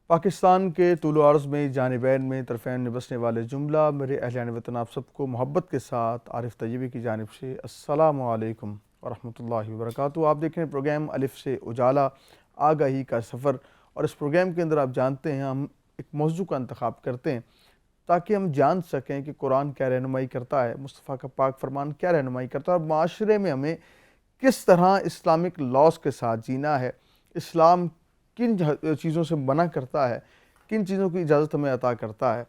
پاکستان کے طول و عرض میں جانبین میں طرفین میں بسنے والے جملہ میرے اہلیان وطن آپ سب کو محبت کے ساتھ عارف طیبی کی جانب سے السلام علیکم ورحمۃ اللہ وبرکاتہ۔ آپ دیکھ رہے ہیں پروگرام الف سے اجالا آگاہی کا سفر، اور اس پروگرام کے اندر آپ جانتے ہیں ہم ایک موضوع کا انتخاب کرتے ہیں تاکہ ہم جان سکیں کہ قرآن کیا رہنمائی کرتا ہے، مصطفیٰ کا پاک فرمان کیا رہنمائی کرتا ہے، اور معاشرے میں ہمیں کس طرح اسلامک لاز کے ساتھ جینا ہے، اسلام کن چیزوں سے منع کرتا ہے، کن چیزوں کی اجازت ہمیں عطا کرتا ہے۔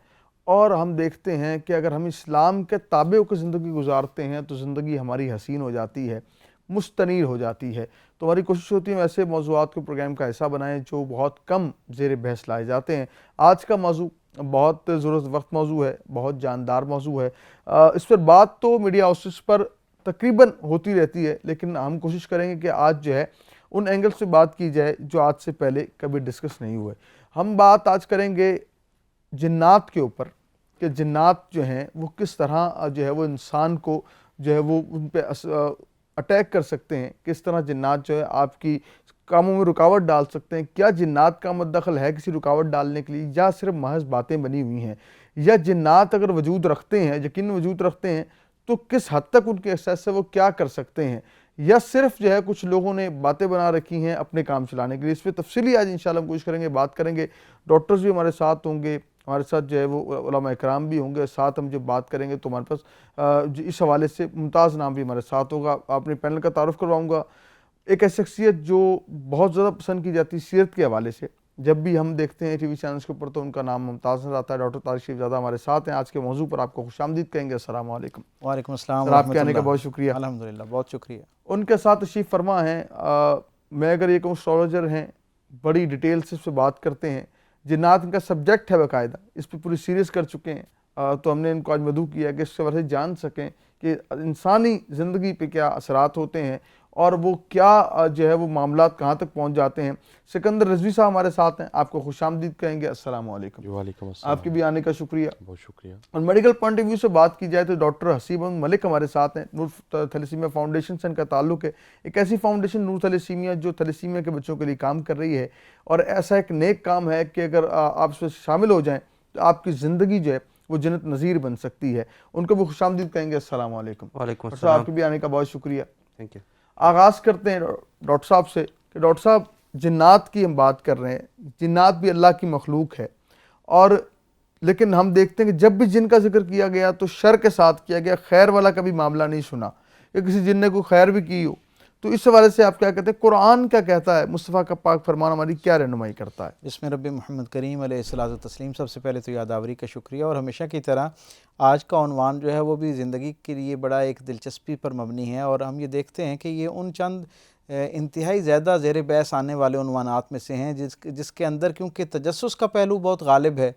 اور ہم دیکھتے ہیں کہ اگر ہم اسلام کے تابع ہو کے زندگی گزارتے ہیں تو زندگی ہماری حسین ہو جاتی ہے، مستنیر ہو جاتی ہے۔ تو ہماری کوشش ہوتی ہے ایسے موضوعات کو پروگرام کا حصہ بنائیں جو بہت کم زیر بحث لائے جاتے ہیں۔ آج کا موضوع بہت ضرورت وقت موضوع ہے، بہت جاندار موضوع ہے۔ اس پر بات تو میڈیا ہاؤسز پر تقریباً ہوتی رہتی ہے، لیکن ہم کوشش کریں گے کہ آج جو ہے ان اینگل سے بات کی جائے جو آج سے پہلے کبھی ڈسکس نہیں ہوئے۔ ہم بات آج کریں گے جنات کے اوپر کہ جنات جو ہیں وہ کس طرح جو ہے وہ انسان کو جو ہے وہ ان پہ اٹیک کر سکتے ہیں، کس طرح جنات جو ہے آپ کی کاموں میں رکاوٹ ڈال سکتے ہیں۔ کیا جنات کا مدخل ہے کسی رکاوٹ ڈالنے کے لیے، یا صرف محض باتیں بنی ہوئی ہیں، یا جنات اگر وجود رکھتے ہیں، یقیناً وجود رکھتے ہیں تو کس حد تک ان کے احساس سے وہ کیا کر سکتے ہیں، یا صرف جو ہے کچھ لوگوں نے باتیں بنا رکھی ہیں اپنے کام چلانے کے لیے۔ اس پہ تفصیلی آج انشاءاللہ ہم کوشش کریں گے، بات کریں گے۔ ڈاکٹرز بھی ہمارے ساتھ ہوں گے، ہمارے ساتھ جو ہے وہ علماء اکرام بھی ہوں گے، ساتھ ہم جب بات کریں گے تو ہمارے پاس اس حوالے سے ممتاز نام بھی ہمارے ساتھ ہوگا۔ اپنے پینل کا تعارف کرواؤں گا، ایک ایسی شخصیت جو بہت زیادہ پسند کی جاتی ہے سیرت کے حوالے سے، جب بھی ہم دیکھتے ہیں ٹی وی چینلز کے اوپر تو ان کا نام ممتاز نظر آتا ہے۔ ڈاکٹر طارق شریف زادہ ہمارے ساتھ ہیں، آج کے موضوع پر آپ کو خوش آمدید کہیں گے۔ السلام علیکم۔ وعلیکم السلام سر آپ کے آنے کا بہت شکریہ۔ الحمدللہ، بہت شکریہ۔ ان کے ساتھ تشریف فرما ہیں میں اگر یہ کہوں اسٹرالوجر ہیں، بڑی ڈیٹیل سے اس پہ بات کرتے ہیں، جنات ان کا سبجیکٹ ہے باقاعدہ، اس پہ پوری سیریز کر چکے ہیں، تو ہم نے ان کو آج مدعو کیا کہ اس کے بارے میں جان سکیں کہ انسانی زندگی پہ کیا اثرات ہوتے ہیں اور وہ کیا جو ہے وہ معاملات کہاں تک پہنچ جاتے ہیں۔ سکندر رضوی صاحب ہمارے ساتھ ہیں، آپ کو خوش آمدید کہیں گے۔ السلام علیکم۔ وعلیکم السلام۔ آپ کے بھی آنے کا شکریہ، بہت شکریہ۔ اور میڈیکل پوائنٹ آف ویو سے بات کی جائے تو ڈاکٹر حسیب احمد ملک ہمارے ساتھ ہیں، نور تھیلیسیمیا فاؤنڈیشن سے ان کا تعلق ہے، ایک ایسی فاؤنڈیشن نور تھیلیسیمیا جو تھیلیسیمیا کے بچوں کے لیے کام کر رہی ہے، اور ایسا ایک نیک کام ہے کہ اگر آپ اس میں شامل ہو جائیں تو آپ کی زندگی جو ہے وہ جنت نظیر بن سکتی ہے۔ ان کو بھی خوش آمدید کہیں گے۔ السلام علیکم۔ وعلیکم ڈاکٹر صاحب السلام۔ آپ کے بھی آنے کا بہت شکریہ۔ Thank you. آغاز کرتے ہیں ڈاکٹر صاحب سے کہ ڈاکٹر صاحب جنات کی ہم بات کر رہے ہیں، جنات بھی اللہ کی مخلوق ہے، اور لیکن ہم دیکھتے ہیں کہ جب بھی جن کا ذکر کیا گیا تو شر کے ساتھ کیا گیا، خیر والا کبھی معاملہ نہیں سنا کہ کسی جن نے کوئی خیر بھی کی ہو۔ تو اس حوالے سے آپ کیا کہتے ہیں، قرآن کیا کہتا ہے، مصطفیٰ کا پاک فرمان ہماری کیا رہنمائی کرتا ہے؟ بسم رب محمد کریم علیہ الصلوۃ والتسلیم۔ سب سے پہلے تو یادآوری کا شکریہ، اور ہمیشہ کی طرح آج کا عنوان جو ہے وہ بھی زندگی کے لیے بڑا ایک دلچسپی پر مبنی ہے، اور ہم یہ دیکھتے ہیں کہ یہ ان چند انتہائی زیادہ زیر بحث آنے والے عنوانات میں سے ہیں جس کے اندر کیونکہ تجسس کا پہلو بہت غالب ہے،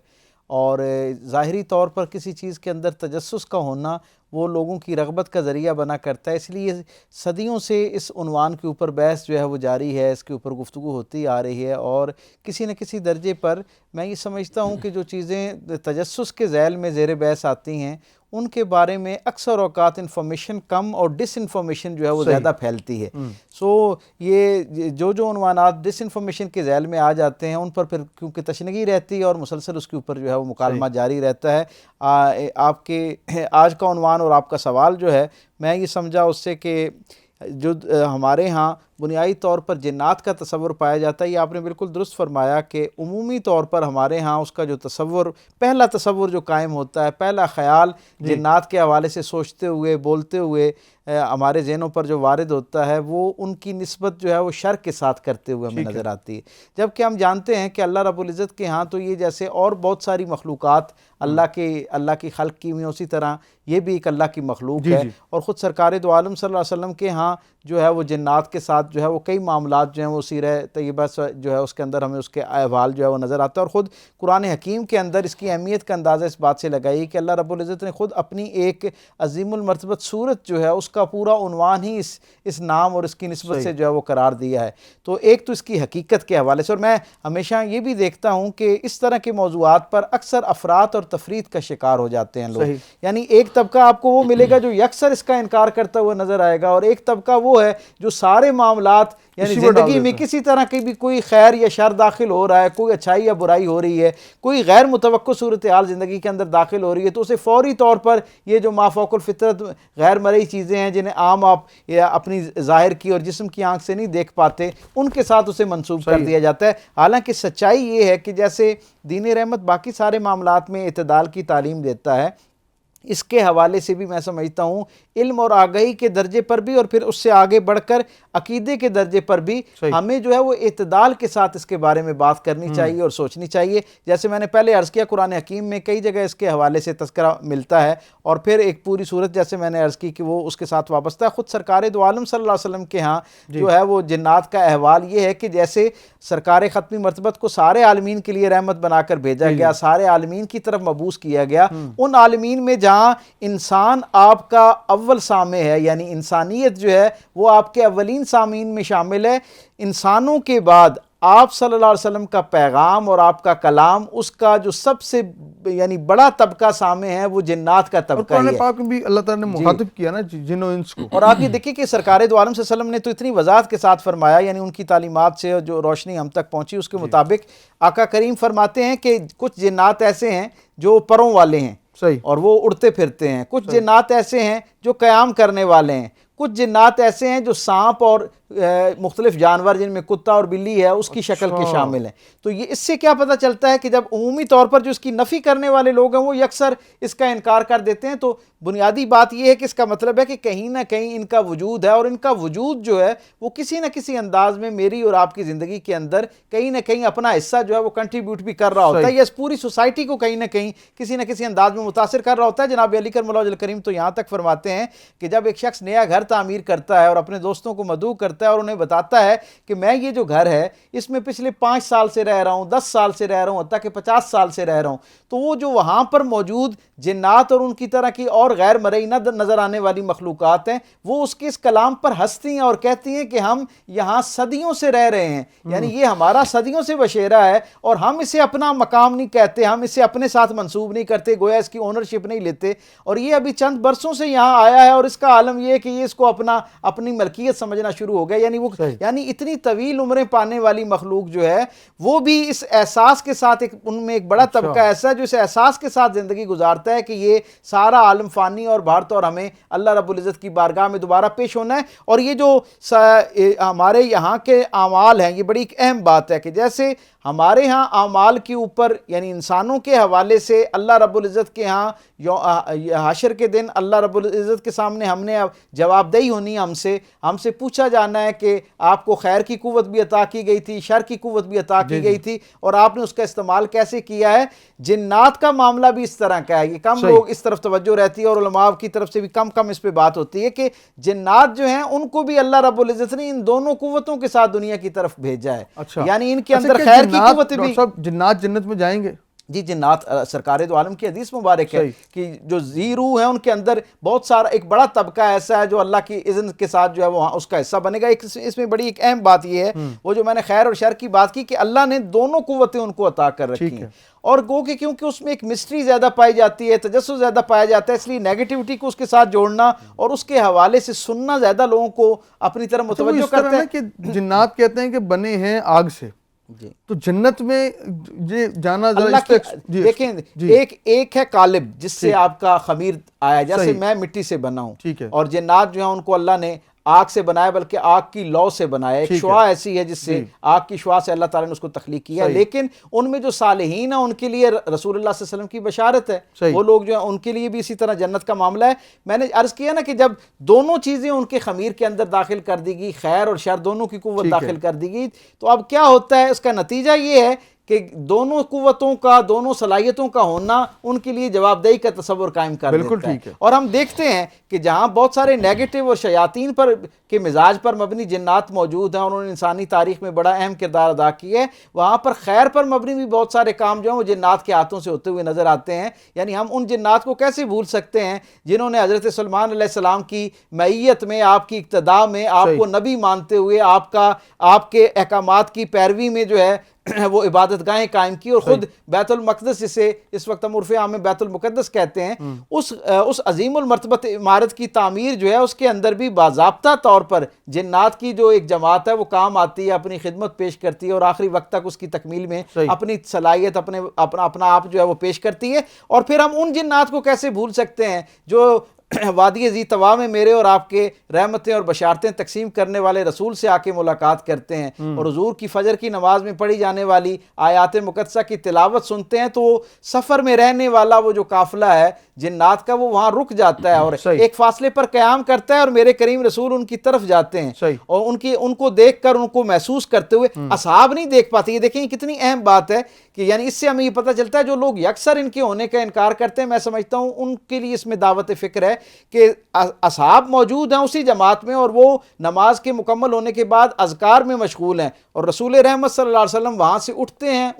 اور ظاہری طور پر کسی چیز کے اندر تجسس کا ہونا وہ لوگوں کی رغبت کا ذریعہ بنا کرتا ہے، اس لیے صدیوں سے اس عنوان کے اوپر بحث جو ہے وہ جاری ہے، اس کے اوپر گفتگو ہوتی آ رہی ہے، اور کسی نہ کسی درجے پر میں یہ سمجھتا ہوں کہ جو چیزیں تجسس کے ذیل میں زیر بحث آتی ہیں ان کے بارے میں اکثر اوقات انفارمیشن کم اور ڈس انفارمیشن جو ہے وہ زیادہ پھیلتی ہے۔ سو یہ جو عنوانات ڈس انفارمیشن کے ذیل میں آ جاتے ہیں ان پر پھر کیونکہ تشنگی رہتی ہے اور مسلسل اس کے اوپر جو ہے وہ مکالمہ جاری رہتا ہے۔ آپ کے آج کا عنوان اور آپ کا سوال جو ہے میں یہ سمجھا اس سے کہ جو ہمارے ہاں بنیادی طور پر جنات کا تصور پایا جاتا ہے، یہ آپ نے بالکل درست فرمایا کہ عمومی طور پر ہمارے ہاں اس کا جو تصور، پہلا تصور جو قائم ہوتا ہے، پہلا خیال جنات کے حوالے سے سوچتے ہوئے بولتے ہوئے ہمارے ذہنوں پر جو وارد ہوتا ہے وہ ان کی نسبت جو ہے وہ شر کے ساتھ کرتے ہوئے ہمیں نظر آتی ہے، جبکہ ہم جانتے ہیں کہ اللہ رب العزت کے ہاں تو یہ جیسے اور بہت ساری مخلوقات اللہ کی خلق کی ہوئی اسی طرح یہ بھی ایک اللہ کی مخلوق ہے، اور خود سرکار دو عالم صلی اللہ علیہ وسلم کے ہاں جو ہے وہ جنات کے ساتھ جو ہے وہ کئی معاملات جو ہیں وہ سیرہ طیبہ جو ہے اس کے اندر ہمیں اس کے احوال جو ہے وہ نظر آتا ہے، اور خود قرآن حکیم کے اندر اس کی اہمیت کا اندازہ اس بات سے لگائی کہ اللہ رب العزت نے خود اپنی ایک عظیم المرتبت صورت جو ہے اس کا پورا عنوان ہی اس نام اور اس کی نسبت سے جو ہے وہ قرار دیا ہے۔ تو ایک تو اس کی حقیقت کے حوالے سے، اور میں ہمیشہ یہ بھی دیکھتا ہوں کہ اس طرح کے موضوعات پر اکثر افراط اور تفریط کا شکار ہو جاتے ہیں لوگ، یعنی ایک طبقہ آپ کو وہ ملے گا جو یکسر اس کا انکار کرتا ہوا نظر آئے گا، اور ایک طبقہ وہ وہ ہے جو سارے معاملات یعنی زندگی میں کسی طرح کی بھی کوئی خیر یا شر داخل ہو رہا ہے، کوئی اچھائی یا برائی ہو رہی ہے، کوئی غیر متوقع صورتحال زندگی کے اندر داخل ہو رہی ہے، تو اسے فوری طور پر یہ جو ما فوق الفطرت غیر مرئی چیزیں ہیں جنہیں عام آپ یا اپنی ظاہر کی اور جسم کی آنکھ سے نہیں دیکھ پاتے، ان کے ساتھ اسے منسوب کر دیا جاتا ہے۔ حالانکہ سچائی یہ ہے کہ جیسے دین رحمت باقی سارے معاملات میں اعتدال کی تعلیم دیتا ہے، اس کے حوالے سے بھی میں سمجھتا ہوں علم اور آگاہی کے درجے پر بھی اور پھر اس سے آگے بڑھ کر عقیدے کے درجے پر بھی ہمیں جو ہے وہ اعتدال کے ساتھ اس کے بارے میں بات کرنی چاہیے اور سوچنی چاہیے۔ جیسے میں نے پہلے عرض کیا، قرآن حکیم میں کئی جگہ اس کے حوالے سے تذکرہ ملتا ہے، اور پھر ایک پوری صورت جیسے میں نے عرض کی کہ وہ اس کے ساتھ وابستہ ہے۔ خود سرکار دو عالم صلی اللہ علیہ وسلم کے ہاں جو ہے وہ جنات کا احوال یہ ہے کہ جیسے سرکار ختمی مرتبت کو سارے عالمین کے لیے رحمت بنا کر بھیجا گیا، سارے عالمین کی طرف مبعوث کیا گیا، ان عالمین میں جہاں انسان آپ کا اول سامع ہے، یعنی انسانیت جو ہے وہ آپ کے اولین سامعین میں شامل ہے، انسانوں کے بعد آپ صلی اللہ علیہ وسلم کا پیغام اور آپ کا کلام اس کا جو سب سے یعنی بڑا طبقہ سامع ہے وہ جنات کا طبقہ ہی ہے۔ قرآن پاک میں بھی اللہ تعالیٰ نے مخاطب کیا نا جن و انس کو، اور آپ یہ دیکھیں کہ سرکار دو عالم صلی اللہ علیہ وسلم نے تو اتنی وضاحت کے ساتھ فرمایا، یعنی ان کی تعلیمات سے جو روشنی ہم تک پہنچی اس کے مطابق آقا کریم فرماتے ہیں کہ کچھ جنات ایسے ہیں جو پروں والے ہیں اور وہ اڑتے پھرتے ہیں، کچھ جنات ایسے ہیں جو قیام کرنے والے ہیں، کچھ جنات ایسے ہیں جو سانپ اور مختلف جانور جن میں کتا اور بلی ہے اس کی شکل کے شامل ہیں۔ تو یہ اس سے کیا پتہ چلتا ہے کہ جب عمومی طور پر جو اس کی نفی کرنے والے لوگ ہیں وہ یکسر اس کا انکار کر دیتے ہیں، تو بنیادی بات یہ ہے کہ اس کا مطلب ہے کہ کہیں نہ کہیں ان کا وجود ہے، اور ان کا وجود جو ہے وہ کسی نہ کسی انداز میں میری اور آپ کی زندگی کے اندر کہیں نہ کہیں اپنا حصہ جو ہے وہ کنٹریبیوٹ بھی کر رہا ہوتا ہے، یا اس پوری سوسائٹی کو کہیں نہ کسی انداز میں متاثر کر رہا ہوتا ہے۔ جناب علی کرم اللہ وجہہ الکریم تو یہاں تک فرماتے ہیں کہ جب ایک شخص نیا گھر تعمیر کرتا ہے اور اپنے دوستوں کو مدعو کرتا ہے اور انہیں بتاتا ہے کہ میں یہ جو گھر ہے اس میں پچھلے 5 سال سے رہ رہا ہوں، 10 سال سے رہ رہا ہوں، حتیٰ کہ 50 سال سے رہ رہا ہوں، تو وہ جو وہاں پر موجود جنات اور ان کی طرح کی اور غیر مرئی نہ نظر آنے والی مخلوقات ہیں، وہ اس کے اس کلام پر ہنستی ہیں اور کہتی ہیں کہ ہم یہاں صدیوں سے رہ رہے ہیں، یعنی یہ ہمارا صدیوں سے بشیرہ ہے اور ہم اسے اپنا مقام نہیں کہتے، ہم اسے اپنے ساتھ منسوب نہیں کرتے، گویا اس کی اونرشپ نہیں لیتے، اور یہ ابھی چند برسوں سے یہاں آیا ہے اور اس کا عالم یہ ہے کہ یہ اس کو اپنی ملکیت سمجھنا شروع ہو گیا، یعنی اتنی طویل عمریں پانے والی مخلوق جو ہے وہ بھی اس احساس کے ساتھ ان میں ایک بڑا طبقہ ایسا ہے جو اس احساس کے ساتھ زندگی گزارتا ہے کہ یہ سارا عالم فانی اور بھارت اور ہمیں اللہ رب العزت کی بارگاہ میں دوبارہ پیش ہونا ہے۔ اور یہ جو ہمارے یہاں کے اعمال ہیں، یہ بڑی ایک اہم بات ہے کہ جیسے ہمارے ہاں اعمال کے اوپر یعنی انسانوں کے حوالے سے اللہ رب العزت کے ہاں حشر کے دن اللہ رب العزت کے سامنے ہم نے جواب دہی ہونی ہے، ہم سے پوچھا جانا ہے کہ آپ کو خیر کی قوت بھی عطا کی گئی تھی، شر کی قوت بھی عطا کی گئی تھی، اور آپ نے اس کا استعمال کیسے کیا ہے۔ جنات کا معاملہ بھی اس طرح کا ہے، یہ کم لوگ اس طرف توجہ رہتی ہے اور علماء کی طرف سے بھی کم اس پہ بات ہوتی ہے کہ جنات جو ہیں ان کو بھی اللہ رب العزت نے ان دونوں قوتوں کے ساتھ دنیا کی طرف بھیجا ہے، یعنی ان کے اندر خیر کی قوت بھی۔ جنات جنت میں جائیں گے؟ جی، جنات سرکار دو عالم کی حدیث مبارک ہے کہ جو ذی روح ہیں ان کے اندر بہت سارا ایک بڑا طبقہ ایسا ہے جو اللہ کی اذن کے ساتھ جو ہے وہ اس کا حصہ بنے گا۔ اس میں بڑی ایک اہم بات یہ ہے، وہ جو میں نے خیر اور شر کی بات کی، کہ اللہ نے دونوں قوتیں ان کو عطا کر رکھی ہیں، اور گو کہ کیونکہ اس میں ایک مسٹری زیادہ پائی جاتی ہے، تجسس زیادہ پایا جاتا ہے، اس لیے نیگیٹیوٹی کو اس کے ساتھ جوڑنا اور اس کے حوالے سے سننا زیادہ لوگوں کو اپنی طرف متوجہ کرتا ہے۔ کہ جنات کہتے ہیں کہ بنے ہیں آگ سے، تو جنت میں یہ جانا دیکھیں، ایک ہے قالب جس سے آپ کا خمیر آیا، جیسے میں مٹی سے بنا ہوں، اور جنات جو ہیں ان کو اللہ نے آگ سے بنایا، بلکہ آگ کی لو سے بنایا، ایک شعاع ایسی ہے جس سے آگ کی شعاع سے اللہ تعالیٰ نے اس کو تخلیق کیا ہے۔ لیکن ان میں جو صالحین ہیں ان کے لیے رسول اللہ صلی اللہ علیہ وسلم کی بشارت ہے، وہ لوگ جو ہیں ان کے لیے بھی اسی طرح جنت کا معاملہ ہے۔ میں نے عرض کیا نا کہ جب دونوں چیزیں ان کے خمیر کے اندر داخل کر دی گئی، خیر اور شر دونوں کی قوت داخل کر دی گئی، تو اب کیا ہوتا ہے، اس کا نتیجہ یہ ہے کہ دونوں قوتوں کا، دونوں صلاحیتوں کا ہونا ان کے لیے جواب دہی کا تصور قائم کر دیتا ہے۔ اور ہم دیکھتے ہیں کہ جہاں بہت سارے نیگیٹو اور شیاطین پر کے مزاج پر مبنی جنات موجود ہیں اور انہوں نے انسانی تاریخ میں بڑا اہم کردار ادا کیا ہے، وہاں پر خیر پر مبنی بھی بہت سارے کام جو ہیں وہ جنات کے ہاتھوں سے ہوتے ہوئے نظر آتے ہیں۔ یعنی ہم ان جنات کو کیسے بھول سکتے ہیں جنہوں نے حضرت سلیمان علیہ السلام کی معیت میں، آپ کی اقتداء میں، آپ کو نبی مانتے ہوئے، آپ کے احکامات کی پیروی میں جو ہے وہ عبادت گاہیں قائم کی اور خود بیت المقدس جسے اس وقت ہم عرف عام میں بیت المقدس کہتے ہیں اس عظیم المرتبت عمارت کی تعمیر جو ہے اس کے اندر بھی باضابطہ طور پر جنات کی جو ایک جماعت ہے وہ کام آتی ہے, اپنی خدمت پیش کرتی ہے اور آخری وقت تک اس کی تکمیل میں اپنی صلاحیت اپنا آپ جو ہے وہ پیش کرتی ہے. اور پھر ہم ان جنات کو کیسے بھول سکتے ہیں جو وادی ذی طویٰ میں میرے اور آپ کے رحمتیں اور بشارتیں تقسیم کرنے والے رسول سے آ کے ملاقات کرتے ہیں اور حضور کی فجر کی نماز میں پڑھی جانے والی آیات مقدسہ کی تلاوت سنتے ہیں تو وہ سفر میں رہنے والا وہ جو قافلہ ہے جنات کا وہ وہاں رک جاتا ہے اور ایک فاصلے پر قیام کرتا ہے اور میرے کریم رسول ان کی طرف جاتے ہیں اور ان کو دیکھ کر ان کو محسوس کرتے ہوئے اصحاب نہیں دیکھ پاتے. یہ دیکھیں کتنی اہم بات ہے کہ یعنی اس سے ہمیں یہ پتہ چلتا ہے جو لوگ یکسر ان کے ہونے کا انکار کرتے ہیں, میں سمجھتا ہوں ان کے لیے اس میں دعوت فکر ہے کہ اصحاب موجود ہیں اسی جماعت میں اور وہ نماز کے مکمل ہونے کے بعد اذکار میں مشغول ہیں اور رسول رحمت صلی اللہ علیہ وسلم وہاں سے اٹھتے ہیں,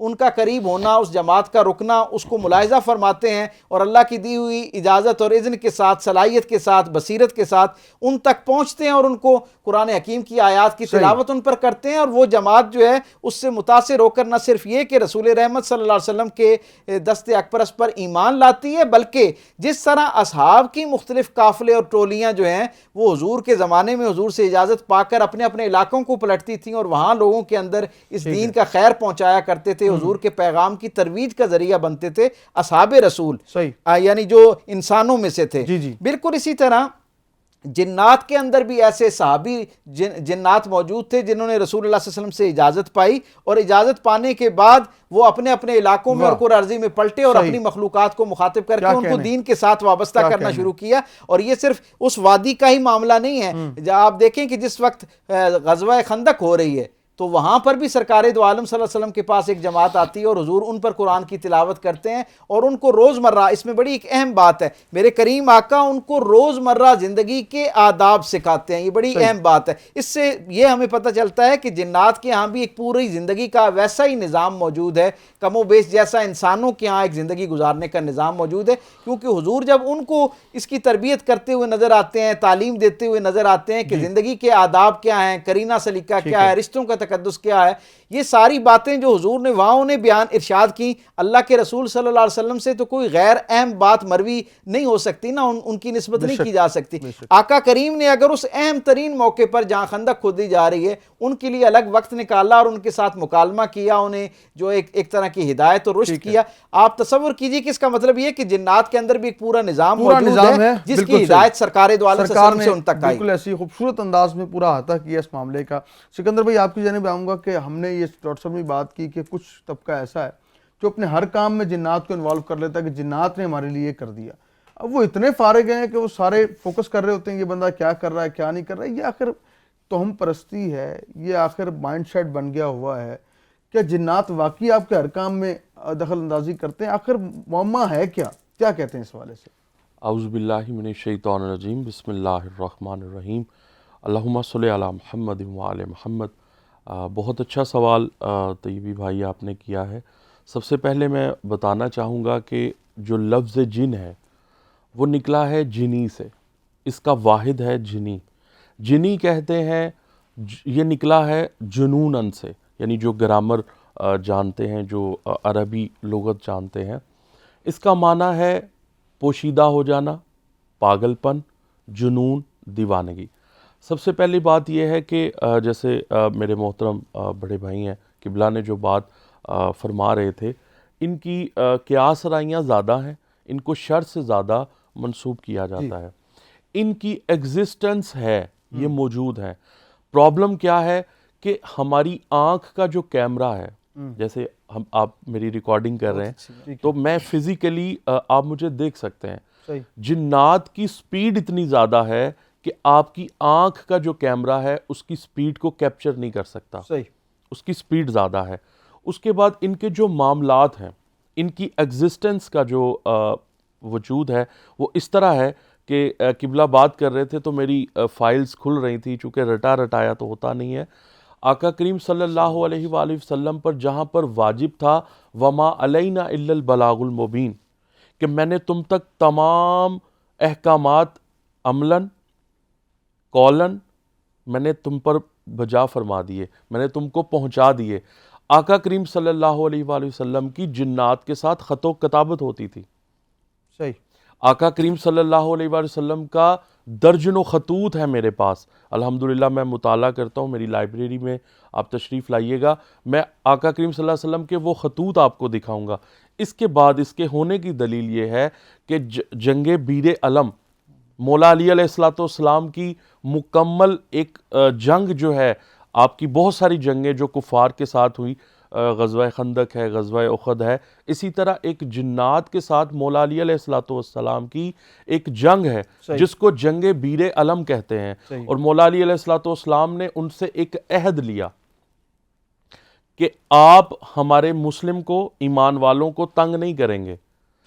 ان کا قریب ہونا, اس جماعت کا رکنا, اس کو ملاحظہ فرماتے ہیں اور اللہ کی دی ہوئی اجازت اور اذن کے ساتھ, صلاحیت کے ساتھ, بصیرت کے ساتھ ان تک پہنچتے ہیں اور ان کو قرآن حکیم کی آیات کی تلاوت ان پر کرتے ہیں اور وہ جماعت جو ہے اس سے متاثر ہو کر نہ صرف یہ کہ رسول رحمت صلی اللہ علیہ وسلم کے دست اکبرس پر ایمان لاتی ہے بلکہ جس طرح اصحاب کی مختلف قافلے اور ٹولیاں جو ہیں وہ حضور کے زمانے میں حضور سے اجازت پا کر اپنے اپنے علاقوں کو پلٹتی تھیں اور وہاں لوگوں کے اندر اس دین کا خیر پہنچایا کرتے تھے, حضور کے پیغام کی ترویج کا ذریعہ بنتے تھے اصحاب رسول یعنی جو انسانوں میں سے تھے. بالکل اسی طرح جنات کے اندر بھی ایسے صحابی جنات موجود تھے جنہوں نے رسول اللہ صلی اللہ علیہ وسلم سے اجازت پائی اور اجازت پانے کے بعد وہ اپنے اپنے علاقوں میں اور قرآن عرضی میں پلٹے اور اپنی مخلوقات کو مخاطب کر کے ان کو دین کے ساتھ وابستہ کرنا شروع کیا. اور یہ صرف اس وادی کا ہی معاملہ نہیں ہے, جہاں آپ دیکھیں کہ جس وقت غزوہ خندق ہو رہی ہے تو وہاں پر بھی سرکار دو عالم صلی اللہ علیہ وسلم کے پاس ایک جماعت آتی ہے اور حضور ان پر قرآن کی تلاوت کرتے ہیں اور ان کو روزمرہ, اس میں بڑی ایک اہم بات ہے, میرے کریم آقا ان کو روزمرہ زندگی کے آداب سکھاتے ہیں. یہ بڑی اہم بات ہے. اس سے یہ ہمیں پتہ چلتا ہے کہ جنات کے ہاں بھی ایک پوری زندگی کا ویسا ہی نظام موجود ہے, کم و بیش جیسا انسانوں کے ہاں ایک زندگی گزارنے کا نظام موجود ہے, کیونکہ حضور جب ان کو اس کی تربیت کرتے ہوئے نظر آتے ہیں, تعلیم دیتے ہوئے نظر آتے ہیں کہ زندگی کے آداب کیا ہیں, کرینہ سلیقہ کیا ہے, رشتوں کا تقدس کیا ہے, یہ ساری باتیں جو حضور نے وہاں انہیں بیان ارشاد کی, اللہ کے رسول صلی اللہ علیہ وسلم سے تو کوئی غیر اہم بات مروی نہیں ہو سکتی نا, ان کی نسبت نہیں کی جا سکتی. آقا کریم نے اگر اس اہم ترین موقع پر جہاں خندق کھودی جا رہی ہے ان کے لیے الگ وقت نکالا اور ان کے ساتھ مکالمہ کیا, انہیں جو ایک طرح کی ہدایت اور رشد کیا, آپ تصور کیجئے کہ اس کا مطلب یہ کہ جنات کے اندر بھی ایک پورا نظام موجود ہے جس کی ہدایت سرکار دو عالم صلی اللہ علیہ وسلم سے ان تک آئی. بالکل ایسی خوبصورت انداز میں پورا احاطہ کیا اس معاملے کا. سکندر بھائی آپ کی جانب آؤں گا کہ ہم نے یہ ڈاکٹر صاحب نے بات کی کہ کچھ طبقہ ایسا ہے جو اپنے ہر کام میں جنات کو انوالو کر لیتا ہے کہ جنات نے ہمارے لیے یہ کر دیا. اب وہ اتنے فارغ ہیں کہ وہ سارے فوکس کر رہے ہوتے ہیں یہ بندہ کیا کر رہا ہے کیا نہیں کر رہا ہے. یہ آخر توہم پرستی ہے, یہ آخر مائنڈ سیٹ بن گیا ہوا ہے. کیا جنات واقعی آپ کے ہر کام میں دخل اندازی کرتے ہیں؟ آخر معمہ ہے کیا کہتے ہیں اس حوالے سے؟ اعوذ باللہ من الشیطان الرجیم, بسم اللہ الرحمن الرحیم, اللہم صلی علی محمد وعلی محمد. بہت اچھا سوال طیبی بھائی آپ نے کیا ہے. سب سے پہلے میں بتانا چاہوں گا کہ جو لفظ جن ہے وہ نکلا ہے جنی سے, اس کا واحد ہے جنی. جنی کہتے ہیں, یہ نکلا ہے جنونن سے, یعنی جو گرامر جانتے ہیں, جو عربی لغت جانتے ہیں, اس کا معنی ہے پوشیدہ ہو جانا, پاگل پن, جنون, دیوانگی. سب سے پہلی بات یہ ہے کہ جیسے میرے محترم بڑے بھائی ہیں قبلہ نے جو بات فرما رہے تھے, ان کی قیاس رائیاں زیادہ ہیں, ان کو شر سے زیادہ منسوب کیا جاتا ہے. ان کی ایگزسٹنس ہے, یہ موجود ہیں. پرابلم کیا ہے کہ ہماری آنکھ کا جو کیمرہ ہے, جیسے آپ میری ریکارڈنگ کر رہے ہیں تو میں فزیکلی آپ مجھے دیکھ سکتے ہیں. جنات کی سپیڈ اتنی زیادہ ہے کہ آپ کی آنکھ کا جو کیمرہ ہے اس کی سپیڈ کو کیپچر نہیں کر سکتا, اس کی سپیڈ زیادہ ہے. اس کے بعد ان کے جو معاملات ہیں, ان کی ایگزسٹنس کا جو وجود ہے وہ اس طرح ہے کہ قبلہ بات کر رہے تھے تو میری فائلز کھل رہی تھی, چونکہ رٹایا تو ہوتا نہیں ہے. آقا کریم صلی اللہ علیہ وآلہ وسلم پر جہاں پر واجب تھا وما علینا الا البلاغ المبین, کہ میں نے تم تک تمام احکامات عملاً قولاً میں نے تم پر بجا فرما دیے, میں نے تم کو پہنچا دیے. آقا کریم صلی اللہ علیہ وآلہ وسلم کی جنات کے ساتھ خط و کتابت ہوتی تھی. صحیح. آقا کریم صلی اللہ علیہ وآلہ وسلم کا درجنوں خطوط ہے میرے پاس. الحمدللہ میں مطالعہ کرتا ہوں, میری لائبریری میں آپ تشریف لائیے گا, میں آقا کریم صلی اللہ علیہ وسلم کے وہ خطوط آپ کو دکھاؤں گا. اس کے بعد اس کے ہونے کی دلیل یہ ہے کہ جنگ بیر علم مولا علی علیہ الصلوۃ والسلام کی مکمل ایک جنگ جو ہے, آپ کی بہت ساری جنگیں جو کفار کے ساتھ ہوئی, غزوہ خندق ہے, غزوہ احد ہے, اسی طرح ایک جنات کے ساتھ مولا علی علیہ الصلوۃ والسلام کی ایک جنگ ہے جس کو جنگ بیر علم کہتے ہیں. اور مولا علی علیہ الصلوۃ والسلام نے ان سے ایک عہد لیا کہ آپ ہمارے مسلم کو, ایمان والوں کو تنگ نہیں کریں گے.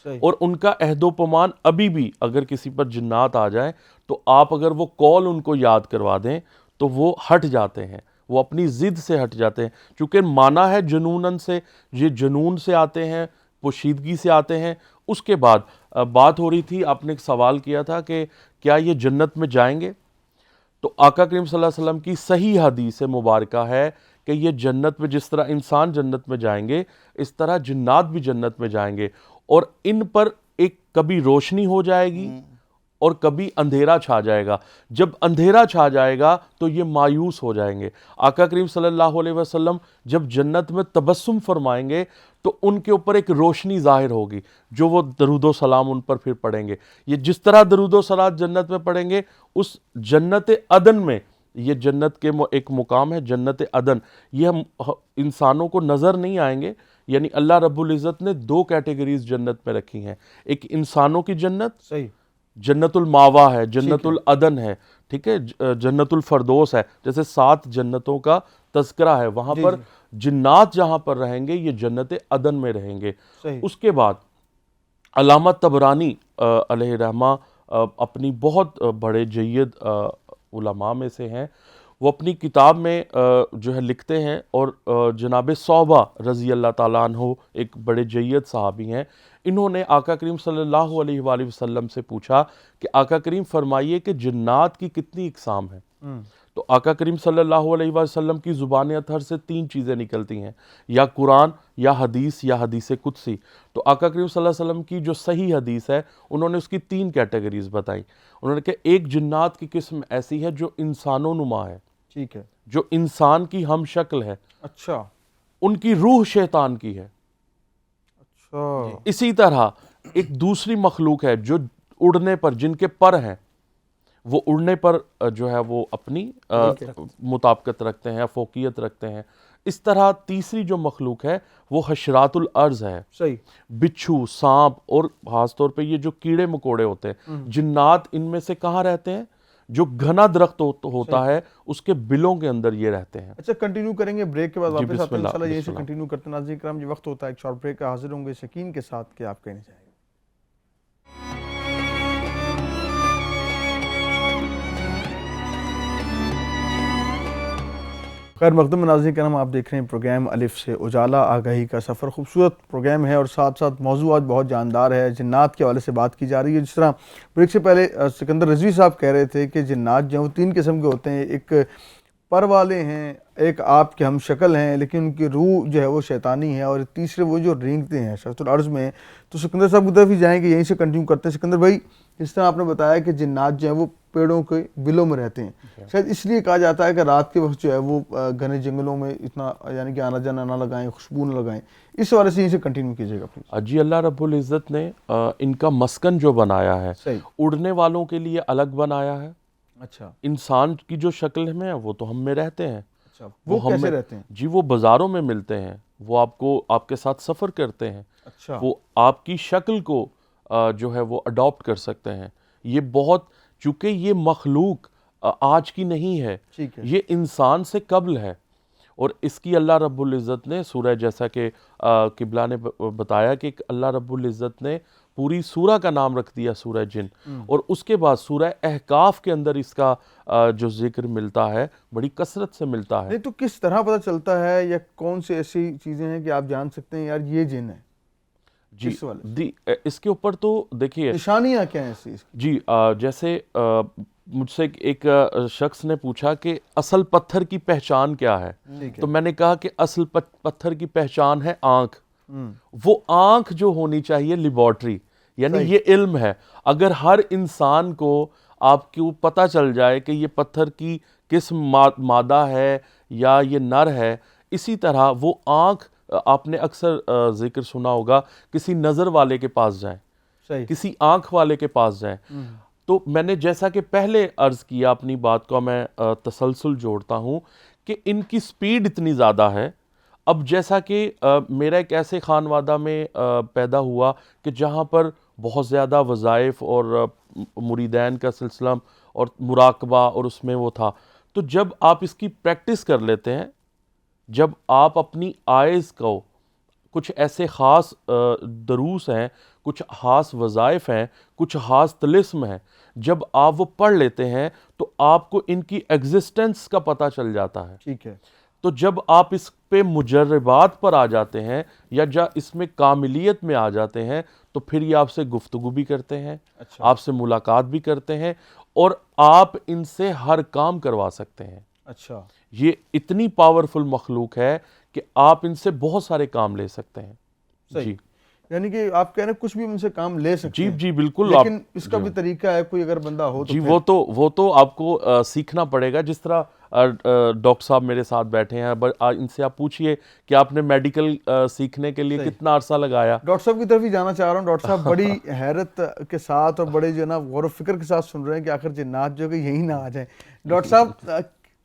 اور ان کا عہد و پیمان ابھی بھی اگر کسی پر جنات آ جائیں تو آپ اگر وہ قول ان کو یاد کروا دیں تو وہ ہٹ جاتے ہیں, وہ اپنی ضد سے ہٹ جاتے ہیں. چونکہ مانا ہے جنونن سے, یہ جنون سے آتے ہیں, پوشیدگی سے آتے ہیں. اس کے بعد بات ہو رہی تھی, آپ نے ایک سوال کیا تھا کہ کیا یہ جنت میں جائیں گے, تو آقا کریم صلی اللہ علیہ وسلم کی صحیح حدیث مبارکہ ہے کہ یہ جنت میں, جس طرح انسان جنت میں جائیں گے اس طرح جنات بھی جنت میں جائیں گے. اور ان پر ایک کبھی روشنی ہو جائے گی اور کبھی اندھیرا چھا جائے گا. جب اندھیرا چھا جائے گا تو یہ مایوس ہو جائیں گے. آقا کریم صلی اللہ علیہ وسلم جب جنت میں تبسم فرمائیں گے تو ان کے اوپر ایک روشنی ظاہر ہوگی جو وہ درود و سلام ان پر پھر پڑھیں گے. یہ جس طرح درود و سلام جنت میں پڑھیں گے, اس جنت عدن میں, یہ جنت کے ایک مقام ہے جنت عدن, یہ انسانوں کو نظر نہیں آئیں گے. یعنی اللہ رب العزت نے دو کیٹیگریز جنت میں رکھی ہیں, ایک انسانوں کی جنت, صحیح, جنت الماوا ہے, جنت العدن ہے, ٹھیک ہے, جنت الفردوس ہے, جیسے 7 جنتوں کا تذکرہ ہے, وہاں پر جنات جہاں پر رہیں گے یہ جنت عدن میں رہیں گے. اس کے بعد علامہ طبرانی علیہ رحمہ اپنی بہت بڑے جید علماء میں سے ہیں, وہ اپنی کتاب میں جو ہے لکھتے ہیں, اور جناب صوبہ رضی اللہ تعالیٰ عنہ ایک بڑے جید صحابی ہیں, انہوں نے آقا کریم صلی اللہ علیہ وآلہ وسلم سے پوچھا کہ آقا کریم فرمائیے کہ جنات کی کتنی اقسام ہیں. تو آقا کریم صلی اللہ علیہ وآلہ وسلم کی زبان اطہر سے 3 چیزیں نکلتی ہیں, یا قرآن یا حدیث قدسی. تو آقا کریم صلی اللہ علیہ وسلم کی جو صحیح حدیث ہے انہوں نے اس کی 3 کیٹیگریز بتائیں. انہوں نے کہا ایک جنات کی قسم ایسی ہے جو انسانوں نما ہے, ٹھیک ہے, جو انسان کی ہم شکل ہے, اچھا, ان کی روح شیطان کی ہے. اچھا, اسی طرح ایک دوسری مخلوق ہے جو اڑنے پر, جن کے پر ہیں, وہ اڑنے پر جو ہے وہ اپنی مطابقت رکھتے ہیں, فوقیت رکھتے ہیں. اس طرح تیسری جو مخلوق ہے وہ حشرات الارض ہے, صحیح, بچھو, سانپ, اور خاص طور پہ یہ جو کیڑے مکوڑے ہوتے ہیں. جنات ان میں سے کہاں رہتے ہیں؟ جو گھنا درخت ہوتا ہے اس کے بلوں کے اندر یہ رہتے ہیں. اچھا, کنٹینیو کریں گے بریک کے بعد, واپس آتے ہیں انشاءاللہ یہیں سے بسم اللہ. کنٹینیو کرتے ہیں. ناظرین کرام, یہ وقت ہوتا ہے ایک شارٹ بریک کا, حاضر ہوں گے شکین کے ساتھ کہ آپ کہنے چاہیں گے. خیر مقدم ناظرین کرام, آپ دیکھ رہے ہیں پروگرام الف سے اجالا, آگاہی کا سفر. خوبصورت پروگرام ہے اور ساتھ ساتھ موضوعات بہت جاندار ہے. جنات کے حوالے سے بات کی جا رہی ہے. جس طرح بریک سے پہلے سکندر رضوی صاحب کہہ رہے تھے کہ جنات جو ہیں وہ 3 قسم کے ہوتے ہیں, ایک پر والے ہیں, ایک آپ کے ہم شکل ہیں لیکن ان کی روح جو ہے وہ شیطانی ہے, اور تیسرے وہ جو رینگتے ہیں شرط الارض میں. تو سکندر صاحب کی طرف ہی جائیں گے, یہیں سے کنٹینیو کرتے ہیں. سکندر بھائی, جس طرح آپ نے بتایا کہ جنات جو ہیں وہ پیڑوں کے بلوں میں رہتے ہیں, شاید اس لیے کہا جاتا ہے کہ رات کے وقت جو ہے وہ گھنے جنگلوں میں اتنا یعنی کہ آنا جانا نہ لگائیں, خوشبو نہ لگائیں. اس حوالے سے یہیں سے کنٹینیو کیجیے گا پلیز. جی, اللہ رب العزت نے ان کا مسکن جو بنایا ہے, اڑنے والوں کے لیے الگ بنایا ہے. اچھا, انسان کی جو شکل میں ہے وہ تو ہم میں رہتے ہیں. اچھا, وہ کیسے رہتے ہیں؟ جی, وہ بازاروں میں ملتے ہیں, وہ آپ کے ساتھ سفر کرتے ہیں. اچھا, وہ آپ کی شکل کو جو ہے وہ اڈاپٹ کر سکتے ہیں. یہ بہت, چونکہ یہ مخلوق آج کی نہیں ہے, یہ انسان سے قبل ہے. اور اس کی اللہ رب العزت نے سورہ, جیسا کہ قبلہ نے بتایا کہ اللہ رب العزت نے پوری سورہ کا نام رکھ دیا سورہ جن, اور اس کے بعد سورہ احقاف کے اندر اس کا جو ذکر ملتا ہے بڑی کثرت سے ملتا ہے. نہیں تو کس طرح پتہ چلتا ہے, یا کون سی ایسی چیزیں ہیں کہ آپ جان سکتے ہیں یار یہ جن ہے؟ جی, اس کے اوپر تو دیکھیے نشانیاں کیا ہیں اس چیز کی؟ جی, جیسے مجھ سے ایک شخص نے پوچھا کہ اصل پتھر کی پہچان کیا ہے، تو میں نے کہا کہ اصل پتھر کی پہچان ہے آنکھ. وہ آنکھ جو ہونی چاہیے لیبارٹری، یعنی یہ علم ہے. اگر ہر انسان کو آپ کو پتہ چل جائے کہ یہ پتھر کی کس مادہ ہے یا یہ نر ہے، اسی طرح وہ آنکھ، آپ نے اکثر ذکر سنا ہوگا کسی نظر والے کے پاس جائیں، کسی آنکھ والے کے پاس جائیں. تو میں نے جیسا کہ پہلے عرض کیا اپنی بات کو میں تسلسل جوڑتا ہوں کہ ان کی سپیڈ اتنی زیادہ ہے. اب جیسا کہ میرا ایک ایسے خانوادہ میں پیدا ہوا کہ جہاں پر بہت زیادہ وظائف اور مریدین کا سلسلہ اور مراقبہ اور اس میں وہ تھا، تو جب آپ اس کی پریکٹس کر لیتے ہیں، جب آپ اپنی آئز کو کچھ ایسے خاص دروس ہیں، کچھ خاص وظائف ہیں، کچھ خاص طلسم ہیں، جب آپ وہ پڑھ لیتے ہیں تو آپ کو ان کی ایگزسٹنس کا پتہ چل جاتا ہے. ٹھیک ہے. تو جب آپ اس پہ مجربات پر آ جاتے ہیں یا اس میں کاملیت میں آ جاتے ہیں تو پھر یہ آپ سے گفتگو بھی کرتے ہیں، آپ سے ملاقات بھی کرتے ہیں اور آپ ان سے ہر کام کروا سکتے ہیں. اچھا. یہ اتنی پاورفل مخلوق ہے کہ آپ ان سے بہت سارے کام لے سکتے ہیں. جی، یعنی کہ آپ کہہ رہے ہیں کچھ بھی ان سے کام لے سکتے ہیں. جی بالکل. لیکن اس کا بھی طریقہ ہے، کوئی اگر بندہ ہو تو جی وہ تو آپ کو سیکھنا پڑے گا. جس طرح ڈاکٹر صاحب میرے ساتھ بیٹھے ہیں، ان سے آپ پوچھئے کہ آپ نے میڈیکل سیکھنے کے لیے کتنا عرصہ لگایا. ڈاکٹر صاحب کی طرف ہی جانا چاہ رہا ہوں. ڈاکٹر صاحب بڑی حیرت کے ساتھ اور بڑے جو ہے نا غور و فکر کے ساتھ سن رہے ہیں کہ آخر جنات جو کہ یہی نہ آ جائیں. ڈاکٹر صاحب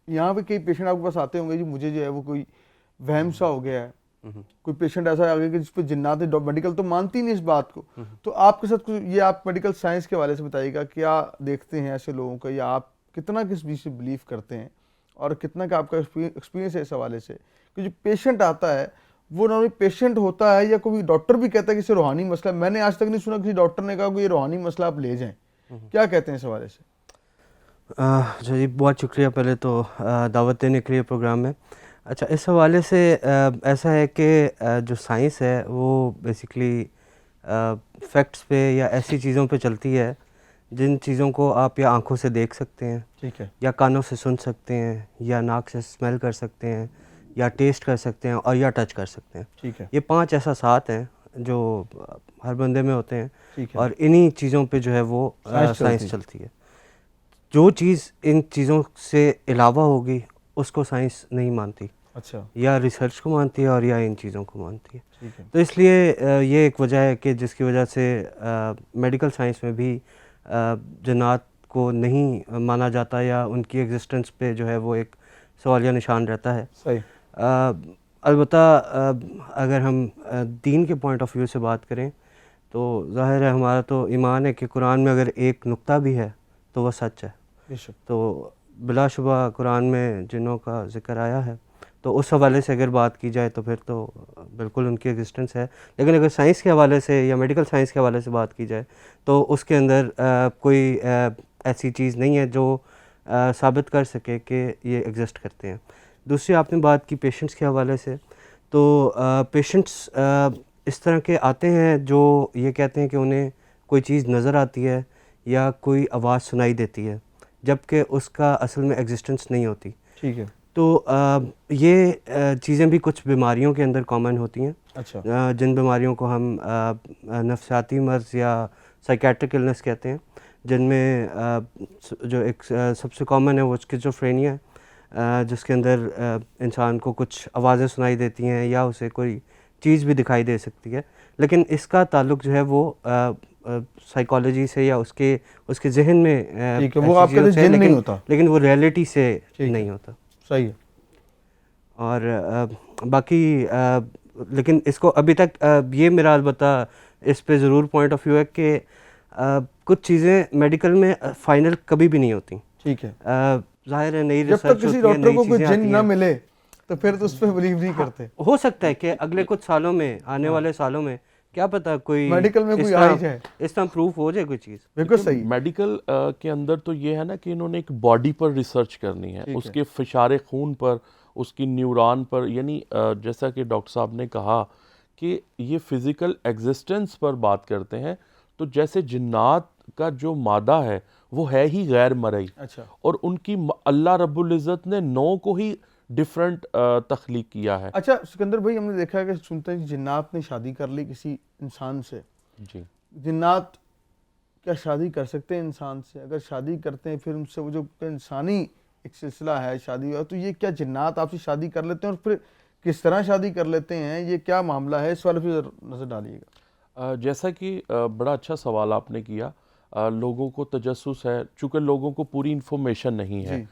یہاں پہ کئی پیشنٹ آپ کے پاس آتے ہوں گے، جی مجھے جو ہے وہ کوئی وہم سا ہو گیا ہے، کوئی پیشنٹ ایسا آ گیا کہ جس پہ جنات ہے، میڈیکل تو مانتی نہیں اس بات کو. تو آپ کے ساتھ یہ آپ میڈیکل سائنس کے حوالے سے بتائیے گا، کیا دیکھتے ہیں ایسے لوگوں کا، یا آپ کتنا کس چیز سے بلیو کرتے ہیں اور کتنا کا آپ کا ایکسپیرینس ہے اس حوالے سے کہ جو پیشنٹ آتا ہے وہ نارملی پیشنٹ ہوتا ہے یا کوئی ڈاکٹر بھی کہتا ہے کہ اسے روحانی مسئلہ ہے؟ میں نے آج تک نہیں سنا کسی ڈاکٹر نے کہا کہ یہ روحانی مسئلہ آپ لے جائیں. کیا کہتے ہیں اس حوالے سے؟ جی بہت شکریہ پہلے تو دعوت دینے کے لیے پروگرام میں. اچھا، اس حوالے سے ایسا ہے کہ جو سائنس ہے وہ بیسیکلی فیکٹس پہ یا ایسی چیزوں پہ چلتی ہے جن چیزوں کو آپ یا آنکھوں سے دیکھ سکتے ہیں، ٹھیک ہے، یا کانوں سے سن سکتے ہیں، یا ناک سے اسمیل کر سکتے ہیں، یا ٹیسٹ کر سکتے ہیں، اور یا ٹچ کر سکتے ہیں. ٹھیک ہے. یہ 5 احساسات ہیں جو ہر بندے میں ہوتے ہیں، ٹھیک ہے. اور انہی چیزوں پہ جو ہے وہ سائنس چلتی ہے. جو چیز ان چیزوں سے علاوہ ہوگی اس کو سائنس نہیں مانتی. اچھا. یا ریسرچ کو مانتی ہے اور یا ان چیزوں کو مانتی ہے. ٹھیک ہے. تو اس لیے یہ ایک وجہ ہے کہ جس کی وجہ سے میڈیکل سائنس میں بھی جنات کو نہیں مانا جاتا یا ان کی ایگزسٹنس پہ جو ہے وہ ایک سوالیہ نشان رہتا ہے. صحیح. البتہ اگر ہم دین کے پوائنٹ آف ویو سے بات کریں تو ظاہر ہے ہمارا تو ایمان ہے کہ قرآن میں اگر ایک نقطہ بھی ہے تو وہ سچ ہے. بے شک. تو بلا شبہ قرآن میں جنوں کا ذکر آیا ہے، تو اس حوالے سے اگر بات کی جائے تو پھر تو بالکل ان کی ایگزسٹنس ہے. لیکن اگر سائنس کے حوالے سے یا میڈیکل سائنس کے حوالے سے بات کی جائے تو اس کے اندر کوئی ایسی چیز نہیں ہے جو ثابت کر سکے کہ یہ ایگزسٹ کرتے ہیں. دوسری آپ نے بات کی پیشنٹس کے حوالے سے، تو پیشنٹس اس طرح کے آتے ہیں جو یہ کہتے ہیں کہ انہیں کوئی چیز نظر آتی ہے یا کوئی آواز سنائی دیتی ہے جبکہ اس کا اصل میں ایگزسٹنس نہیں ہوتی. ٹھیک ہے. تو یہ چیزیں بھی کچھ بیماریوں کے اندر کامن ہوتی ہیں. اچھا. جن بیماریوں کو ہم نفسیاتی مرض یا سائیکیٹرک النس کہتے ہیں، جن میں جو ایک سب سے کامن ہے وہ اسکیزوفرینیا ہے، جس کے اندر انسان کو کچھ آوازیں سنائی دیتی ہیں یا اسے کوئی چیز بھی دکھائی دے سکتی ہے، لیکن اس کا تعلق جو ہے وہ سائیکالوجی سے یا اس کے ذہن میں وہ آپ کا ذہن نہیں ہوتا، لیکن وہ ریئلٹی سے نہیں ہوتا. صحیح ہے. اور باقی لیکن اس کو ابھی تک یہ میرا البتہ اس پہ ضرور پوائنٹ آف ویو ہے کہ کچھ چیزیں میڈیکل میں فائنل کبھی بھی نہیں ہوتی. ٹھیک ہے. ظاہر ہے نئی جب تک کسی ڈاکٹر کو کوئی جن نہ ملے تو پھر تو اس پہ بلیو نہیں کرتے. ہو سکتا ہے کہ اگلے کچھ سالوں میں، آنے والے سالوں میں کیا پتہ کوئی میڈیکل میں کوئی آ جائے، اس طرح پروف ہو جائے کوئی چیز. بالکل صحیح. میڈیکل کے اندر تو یہ ہے نا کہ انہوں نے ایک باڈی پر ریسرچ کرنی ہے، اس کے فشار خون پر، اس کی نیوران پر، یعنی جیسا کہ ڈاکٹر صاحب نے کہا کہ یہ فزیکل ایگزسٹنس پر بات کرتے ہیں. تو جیسے جنات کا جو مادہ ہے وہ ہے ہی غیر مرئی، اچھا اور ان کی اللہ رب العزت نے نو کو ہی ڈفرینٹ تخلیق کیا ہے. اچھا سکندر بھائی، ہم نے دیکھا ہے کہ سنتے ہیں جنات نے شادی کر لی کسی انسان سے. جی جنات کیا شادی کر سکتے ہیں انسان سے؟ اگر شادی کرتے ہیں پھر ان سے وہ جو انسانی ایک سلسلہ ہے شادی ہوا، تو یہ کیا جنات آپ سے شادی کر لیتے ہیں اور پھر کس طرح شادی کر لیتے ہیں؟ یہ کیا معاملہ ہے؟ اس والے پہ نظر ڈالیے گا. جیسا کہ بڑا اچھا سوال آپ نے کیا. لوگوں کو تجسس ہے، چونکہ لوگوں کو پوری انفارمیشن نہیں ہے.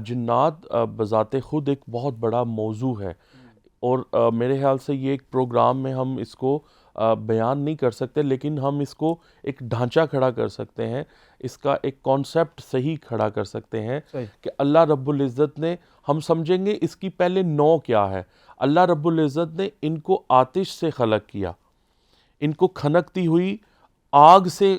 جنات بذات خود ایک بہت بڑا موضوع ہے، اور میرے خیال سے یہ ایک پروگرام میں ہم اس کو بیان نہیں کر سکتے، لیکن ہم اس کو ایک ڈھانچہ کھڑا کر سکتے ہیں، اس کا ایک کانسیپٹ صحیح کھڑا کر سکتے ہیں کہ اللہ رب العزت نے، ہم سمجھیں گے اس کی پہلے نو کیا ہے. اللہ رب العزت نے ان کو آتش سے خلق کیا، ان کو کھنکتی ہوئی آگ سے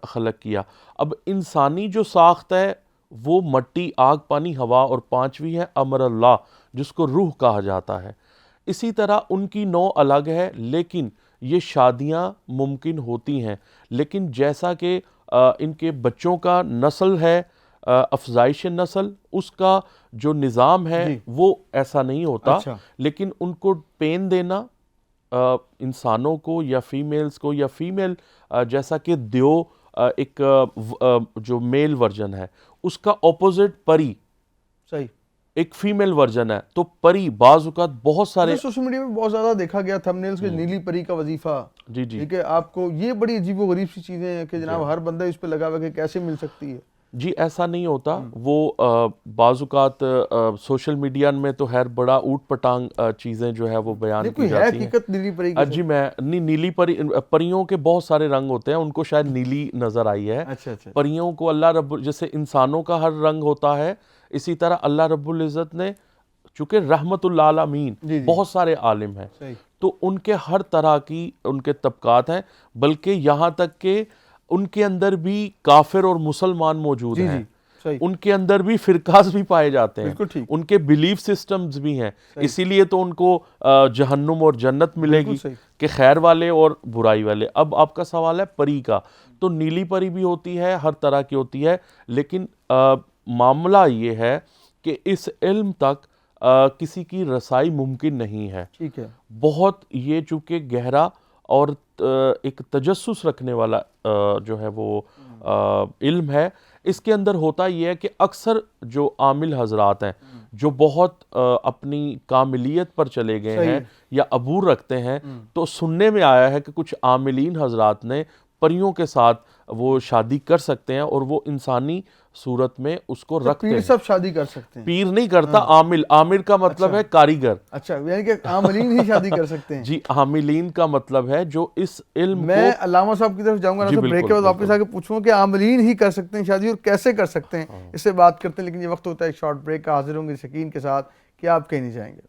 خلق کیا. اب انسانی جو ساخت ہے وہ مٹی، آگ، پانی، ہوا، اور پانچویں ہے امر اللہ جس کو روح کہا جاتا ہے. اسی طرح ان کی نو الگ ہے، لیکن یہ شادیاں ممکن ہوتی ہیں. لیکن جیسا کہ ان کے بچوں کا نسل ہے، افزائش نسل، اس کا جو نظام ہے وہ ایسا نہیں ہوتا. لیکن ان کو پین دینا انسانوں کو یا فیمیلز کو، یا فیمیل جیسا کہ دیو ایک جو میل ورژن ہے اس کا اپوزٹ پری، صحیح ایک فیمیل ورژن ہے. تو پری بعض اوقات بہت سارے سوشل میڈیا میں بہت زیادہ دیکھا گیا تھمبنیلز کے نیلی پری کا وظیفہ. جی جی ٹھیک ہے، آپ کو یہ بڑی عجیب و غریب سی چیزیں ہیں کہ جناب ہر بندہ اس پہ لگا ہوا کہ کیسے مل سکتی ہے. جی ایسا نہیں ہوتا. وہ بعض اوقات سوشل میڈیا میں تو خیر بڑا اوٹ پٹانگ چیزیں جو ہے وہ بیان کی جاتی ہیں. حقیقت نیلی پری کی؟ جی میں نیلی پریوں کے بہت سارے رنگ ہوتے ہیں، ان کو شاید نیلی نظر آئی ہے. پریوں کو اللہ رب، جیسے انسانوں کا ہر رنگ ہوتا ہے، اسی طرح اللہ رب العزت نے، چونکہ رحمت العالمین بہت سارے عالم ہیں، تو ان کے ہر طرح کی ان کے طبقات ہیں، بلکہ یہاں تک کہ ان کے اندر بھی کافر اور مسلمان موجود ہیں، ان کے اندر بھی فرقاز بھی پائے جاتے ہیں، ان کے بیلیف سسٹمز بھی ہیں. اسی لیے تو ان کو جہنم اور جنت ملے گی کہ خیر والے اور برائی والے. اب آپ کا سوال ہے پری کا، تو نیلی پری بھی ہوتی ہے، ہر طرح کی ہوتی ہے. لیکن معاملہ یہ ہے کہ اس علم تک کسی کی رسائی ممکن نہیں ہے. ٹھیک ہے، بہت یہ چونکہ گہرا اور ایک تجسس رکھنے والا جو ہے وہ علم ہے. اس کے اندر ہوتا یہ ہے کہ اکثر جو عامل حضرات ہیں جو بہت اپنی کاملیت پر چلے گئے ہیں یا عبور رکھتے ہیں، تو سننے میں آیا ہے کہ کچھ عاملین حضرات نے پریوں کے ساتھ وہ شادی کر سکتے ہیں، اور وہ انسانی صورت میں اس کو رکھتے ہیں. پیر سب شادی کر سکتے ہیں؟ پیر نہیں کرتا، عامل. عامل کا مطلب ہے کاریگر. اچھا، یعنی کہ عاملین ہی شادی کر سکتے ہیں؟ جی، عاملین کا مطلب ہے جو اس علم کو. میں علامہ صاحب کی طرف جاؤں گا، بریک کے بعد واپس آ کے پوچھوں کہ عاملین ہی کر سکتے ہیں شادی اور کیسے کر سکتے ہیں، اس سے بات کرتے ہیں. لیکن یہ وقت ہوتا ہے ایک شارٹ بریک کا. حاضر ہوں گے شکین کے ساتھ کہ آپ کہیں نہیں جائیں گے.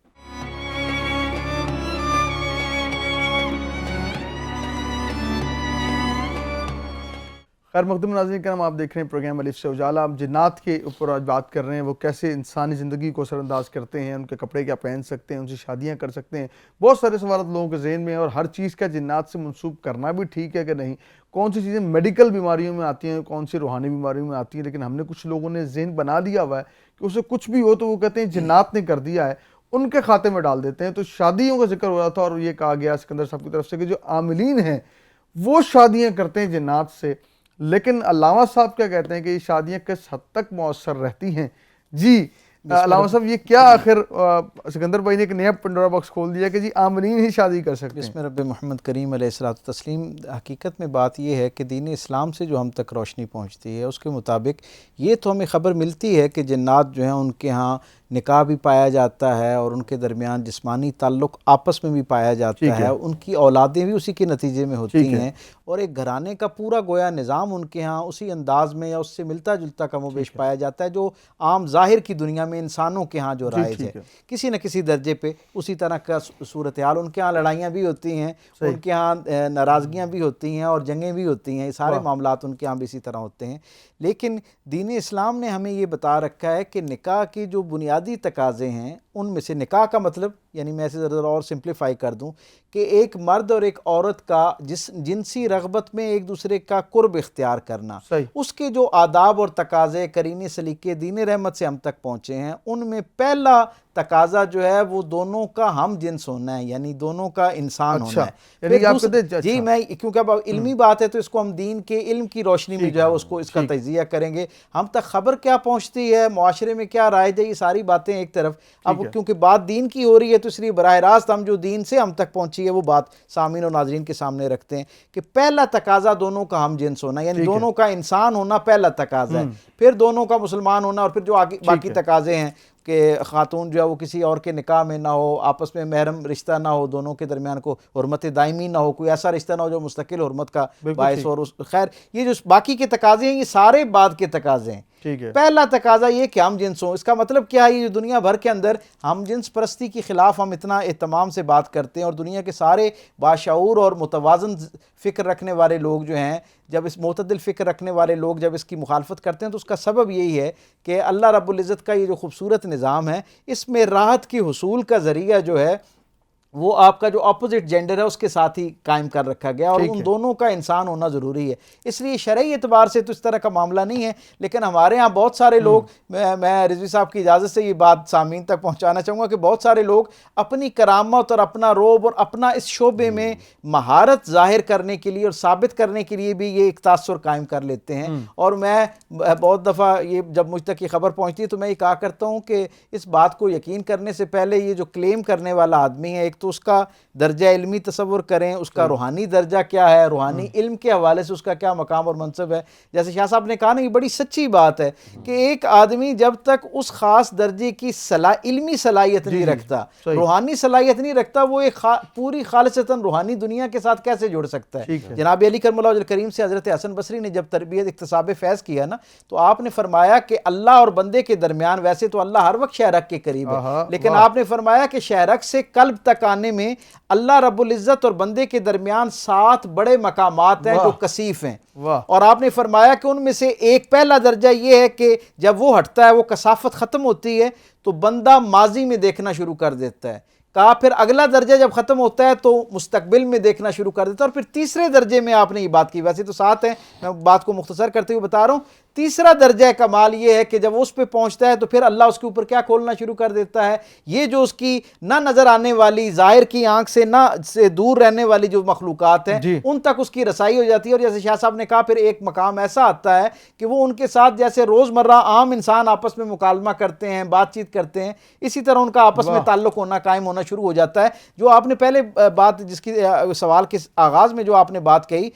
خیر مقدم ناظرین کرام، آپ دیکھ رہے ہیں پروگرام الف سے اجالا. ہم جنات کے اوپر آج بات کر رہے ہیں، وہ کیسے انسانی زندگی کو اثر انداز کرتے ہیں، ان کے کپڑے کیا پہن سکتے ہیں، ان سے شادیاں کر سکتے ہیں. بہت سارے سوالات لوگوں کے ذہن میں ہیں، اور ہر چیز کا جنات سے منسوب کرنا بھی ٹھیک ہے کہ نہیں. کون سی چیزیں میڈیکل بیماریوں میں آتی ہیں، کون سی روحانی بیماریوں میں آتی ہیں. لیکن ہم نے کچھ لوگوں نے ذہن بنا دیا ہوا ہے کہ اسے کچھ بھی ہو تو وہ کہتے ہیں جنات نے کر دیا ہے، ان کے کھاتے میں ڈال دیتے ہیں. تو شادیوں کا ذکر ہو رہا تھا، اور یہ کہا گیا سکندر صاحب کی طرف سے کہ جو عاملین ہیں وہ شادیاں کرتے ہیں جنات سے. لیکن علامہ صاحب کیا کہتے ہیں کہ یہ شادیاں کس حد تک مؤثر رہتی ہیں؟ جی علامہ صاحب، یہ کیا آخر سکندر بھائی نے ایک نیا پنڈورا باکس کھول دیا کہ جی عاملین ہی شادی کر سکتے ہیں؟ بسم رب محمد کریم علیہ الصلوۃ والتسلیم. حقیقت میں بات یہ ہے کہ دین اسلام سے جو ہم تک روشنی پہنچتی ہے اس کے مطابق یہ تو ہمیں خبر ملتی ہے کہ جنات جو ہیں ان کے ہاں نکاح بھی پایا جاتا ہے، اور ان کے درمیان جسمانی تعلق آپس میں بھی پایا جاتا ہے، ان کی اولادیں بھی اسی کے نتیجے میں ہوتی ہیں، اور ایک گھرانے کا پورا گویا نظام ان کے ہاں اسی انداز میں یا اس سے ملتا جلتا کم و بیش پایا جاتا ہے جو عام ظاہر کی دنیا میں انسانوں کے ہاں جو رائج ہے. کسی نہ کسی درجے پہ اسی طرح کا صورتحال ان کے ہاں لڑائیاں بھی ہوتی ہیں، ان کے ہاں ناراضگیاں بھی ہوتی ہیں، اور جنگیں بھی ہوتی ہیں. سارے معاملات ان کے ہاں بھی اسی طرح ہوتے ہیں. لیکن دین اسلام نے ہمیں یہ بتا رکھا ہے کہ نکاح کی جو بنیادی تقاضے ہیں ان میں سے نکاح کا مطلب یعنی میں اسے ذرا اور سمپلیفائی کر دوں کہ ایک مرد اور ایک عورت کا جنسی رغبت میں ایک دوسرے کا قرب اختیار کرنا، صحیح، اس کے جو آداب اور تقاضے قرینے سلیقے دین رحمت سے ہم تک پہنچے ہیں، ان میں پہلا تقاضا جو ہے وہ دونوں کا ہم جنس ہونا ہے، یعنی دونوں کا انسان اچھا، ہونا ہے۔ یعنی پھر آپ دوسرا- کہتے ہیں- جی اچھا، میں کیونکہ اب علمی بات ہے تو اس کو ہم دین کے علم کی روشنی میں ٹھیک جو ہے ہے، اس کا ٹھیک۔ تجزیہ کریں گے، ہم تک خبر کیا پہنچتی ہے، معاشرے میں کیا رائج ہے، یہ ساری باتیں ایک طرف۔ اب ہے۔ کیونکہ بات دین کی ہو رہی ہے تو اس لیے براہ راست ہم جو دین سے ہم تک پہنچی ہے وہ بات سامعین اور ناظرین کے سامنے رکھتے ہیں کہ پہلا تقاضا دونوں کا ہم جنس ہونا، یعنی ٹھیک ہے۔ دونوں کا انسان ہونا پہلا تقاضا ہے، پھر دونوں کا مسلمان ہونا، اور پھر جو آگے باقی ہے۔ تقاضے ہیں کہ خاتون جو ہے وہ کسی اور کے نکاح میں نہ ہو، آپس میں محرم رشتہ نہ ہو، دونوں کے درمیان کو حرمت دائمی نہ ہو، کوئی ایسا رشتہ نہ ہو جو مستقل حرمت کا بالکل باعث ٹھیک۔ ہو، اور خیر یہ جو باقی کے تقاضے ہیں یہ سارے بعد کے تقاضے ہیں۔ ٹھیک ہے، پہلا تقاضا یہ کہ ہم جنس ہوں۔ اس کا مطلب کیا ہے؟ یہ دنیا بھر کے اندر ہم جنس پرستی کے خلاف ہم اتنا اہتمام سے بات کرتے ہیں، اور دنیا کے سارے باشعور اور متوازن فکر رکھنے والے لوگ جو ہیں، جب اس معتدل فکر رکھنے والے لوگ جب اس کی مخالفت کرتے ہیں تو اس کا سبب یہی ہے کہ اللہ رب العزت کا یہ جو خوبصورت نظام ہے، اس میں راحت کی حصول کا ذریعہ جو ہے وہ آپ کا جو اپوزٹ جینڈر ہے اس کے ساتھ ہی قائم کر رکھا گیا، اور ٹھیک ان ہے۔ دونوں کا انسان ہونا ضروری ہے۔ اس لیے شرعی اعتبار سے تو اس طرح کا معاملہ نہیں ہے، لیکن ہمارے ہاں بہت سارے لوگ، میں رضوی صاحب کی اجازت سے یہ بات سامعین تک پہنچانا چاہوں گا کہ بہت سارے لوگ اپنی کرامت اور اپنا روب اور اپنا اس شعبے میں مہارت ظاہر کرنے کے لیے اور ثابت کرنے کے لیے بھی یہ ایک تاثر قائم کر لیتے ہیں، اور میں بہت دفعہ یہ جب مجھ تک یہ خبر پہنچتی ہے تو میں یہ کہا کرتا ہوں کہ اس بات کو یقین کرنے سے پہلے یہ جو کلیم کرنے والا آدمی ہے، ایک تو اس کا درجہ علمی تصور کریں، اس کا روحانی درجہ کیا ہے، روحانی علم کے حوالے سے اس کا کیا مقام اور منصب ہے۔ جیسے شاہ صاحب نے کہا نا، یہ بڑی سچی بات ہے کہ ایک آدمی جب تک اس خاص درجے کی علمی صلاحیت نہیں رکھتا، روحانی صلاحیت نہیں رکھتا، وہ ایک پوری خالصتاً روحانی دنیا کے ساتھ کیسے جڑ سکتا ہے؟ جناب علی کرم اللہ وجہ الکریم سے حضرت حسن بصری نے جب تربیت اکتساب فیض کیا نا، تو آپ نے فرمایا کہ اللہ اور بندے کے درمیان، ویسے تو اللہ ہر وقت شہرک کے قریب ہے، لیکن آپ نے فرمایا کہ شہرک سے قلب تک آنے میں اللہ رب العزت اور بندے کے درمیان 7 بڑے مقامات ہیں جو کثیف ہیں، اور آپ نے فرمایا کہ ان میں سے ایک پہلا درجہ یہ ہے کہ جب وہ ہٹتا ہے، وہ کثافت ختم ہوتی ہے تو بندہ ماضی میں دیکھنا شروع کر دیتا ہے۔ کہا پھر اگلا درجہ جب ختم ہوتا ہے تو مستقبل میں دیکھنا شروع کر دیتا ہے، اور پھر تیسرے درجے میں آپ نے یہ بات کی، ویسے تو 7 ہیں، میں بات کو مختصر کرتے ہوئے بتا رہا ہوں۔ تیسرا درجہ کمال یہ ہے کہ جب اس پہ پہنچتا ہے تو پھر اللہ اس کے اوپر کیا کھولنا شروع کر دیتا ہے، یہ جو اس کی نہ نظر آنے والی ظاہر کی آنکھ سے نہ سے دور رہنے والی جو مخلوقات ہیں ان تک اس کی رسائی ہو جاتی ہے۔ اور جیسے شاہ صاحب نے کہا، پھر ایک مقام ایسا آتا ہے کہ وہ ان کے ساتھ جیسے روزمرہ عام انسان آپس میں مکالمہ کرتے ہیں، بات چیت کرتے ہیں، اسی طرح ان کا آپس میں تعلق ہونا قائم ہونا شروع ہو جاتا ہے۔ جو آپ نے پہلے بات جس کی سوال کے آغاز میں جو آپ نے بات کہی،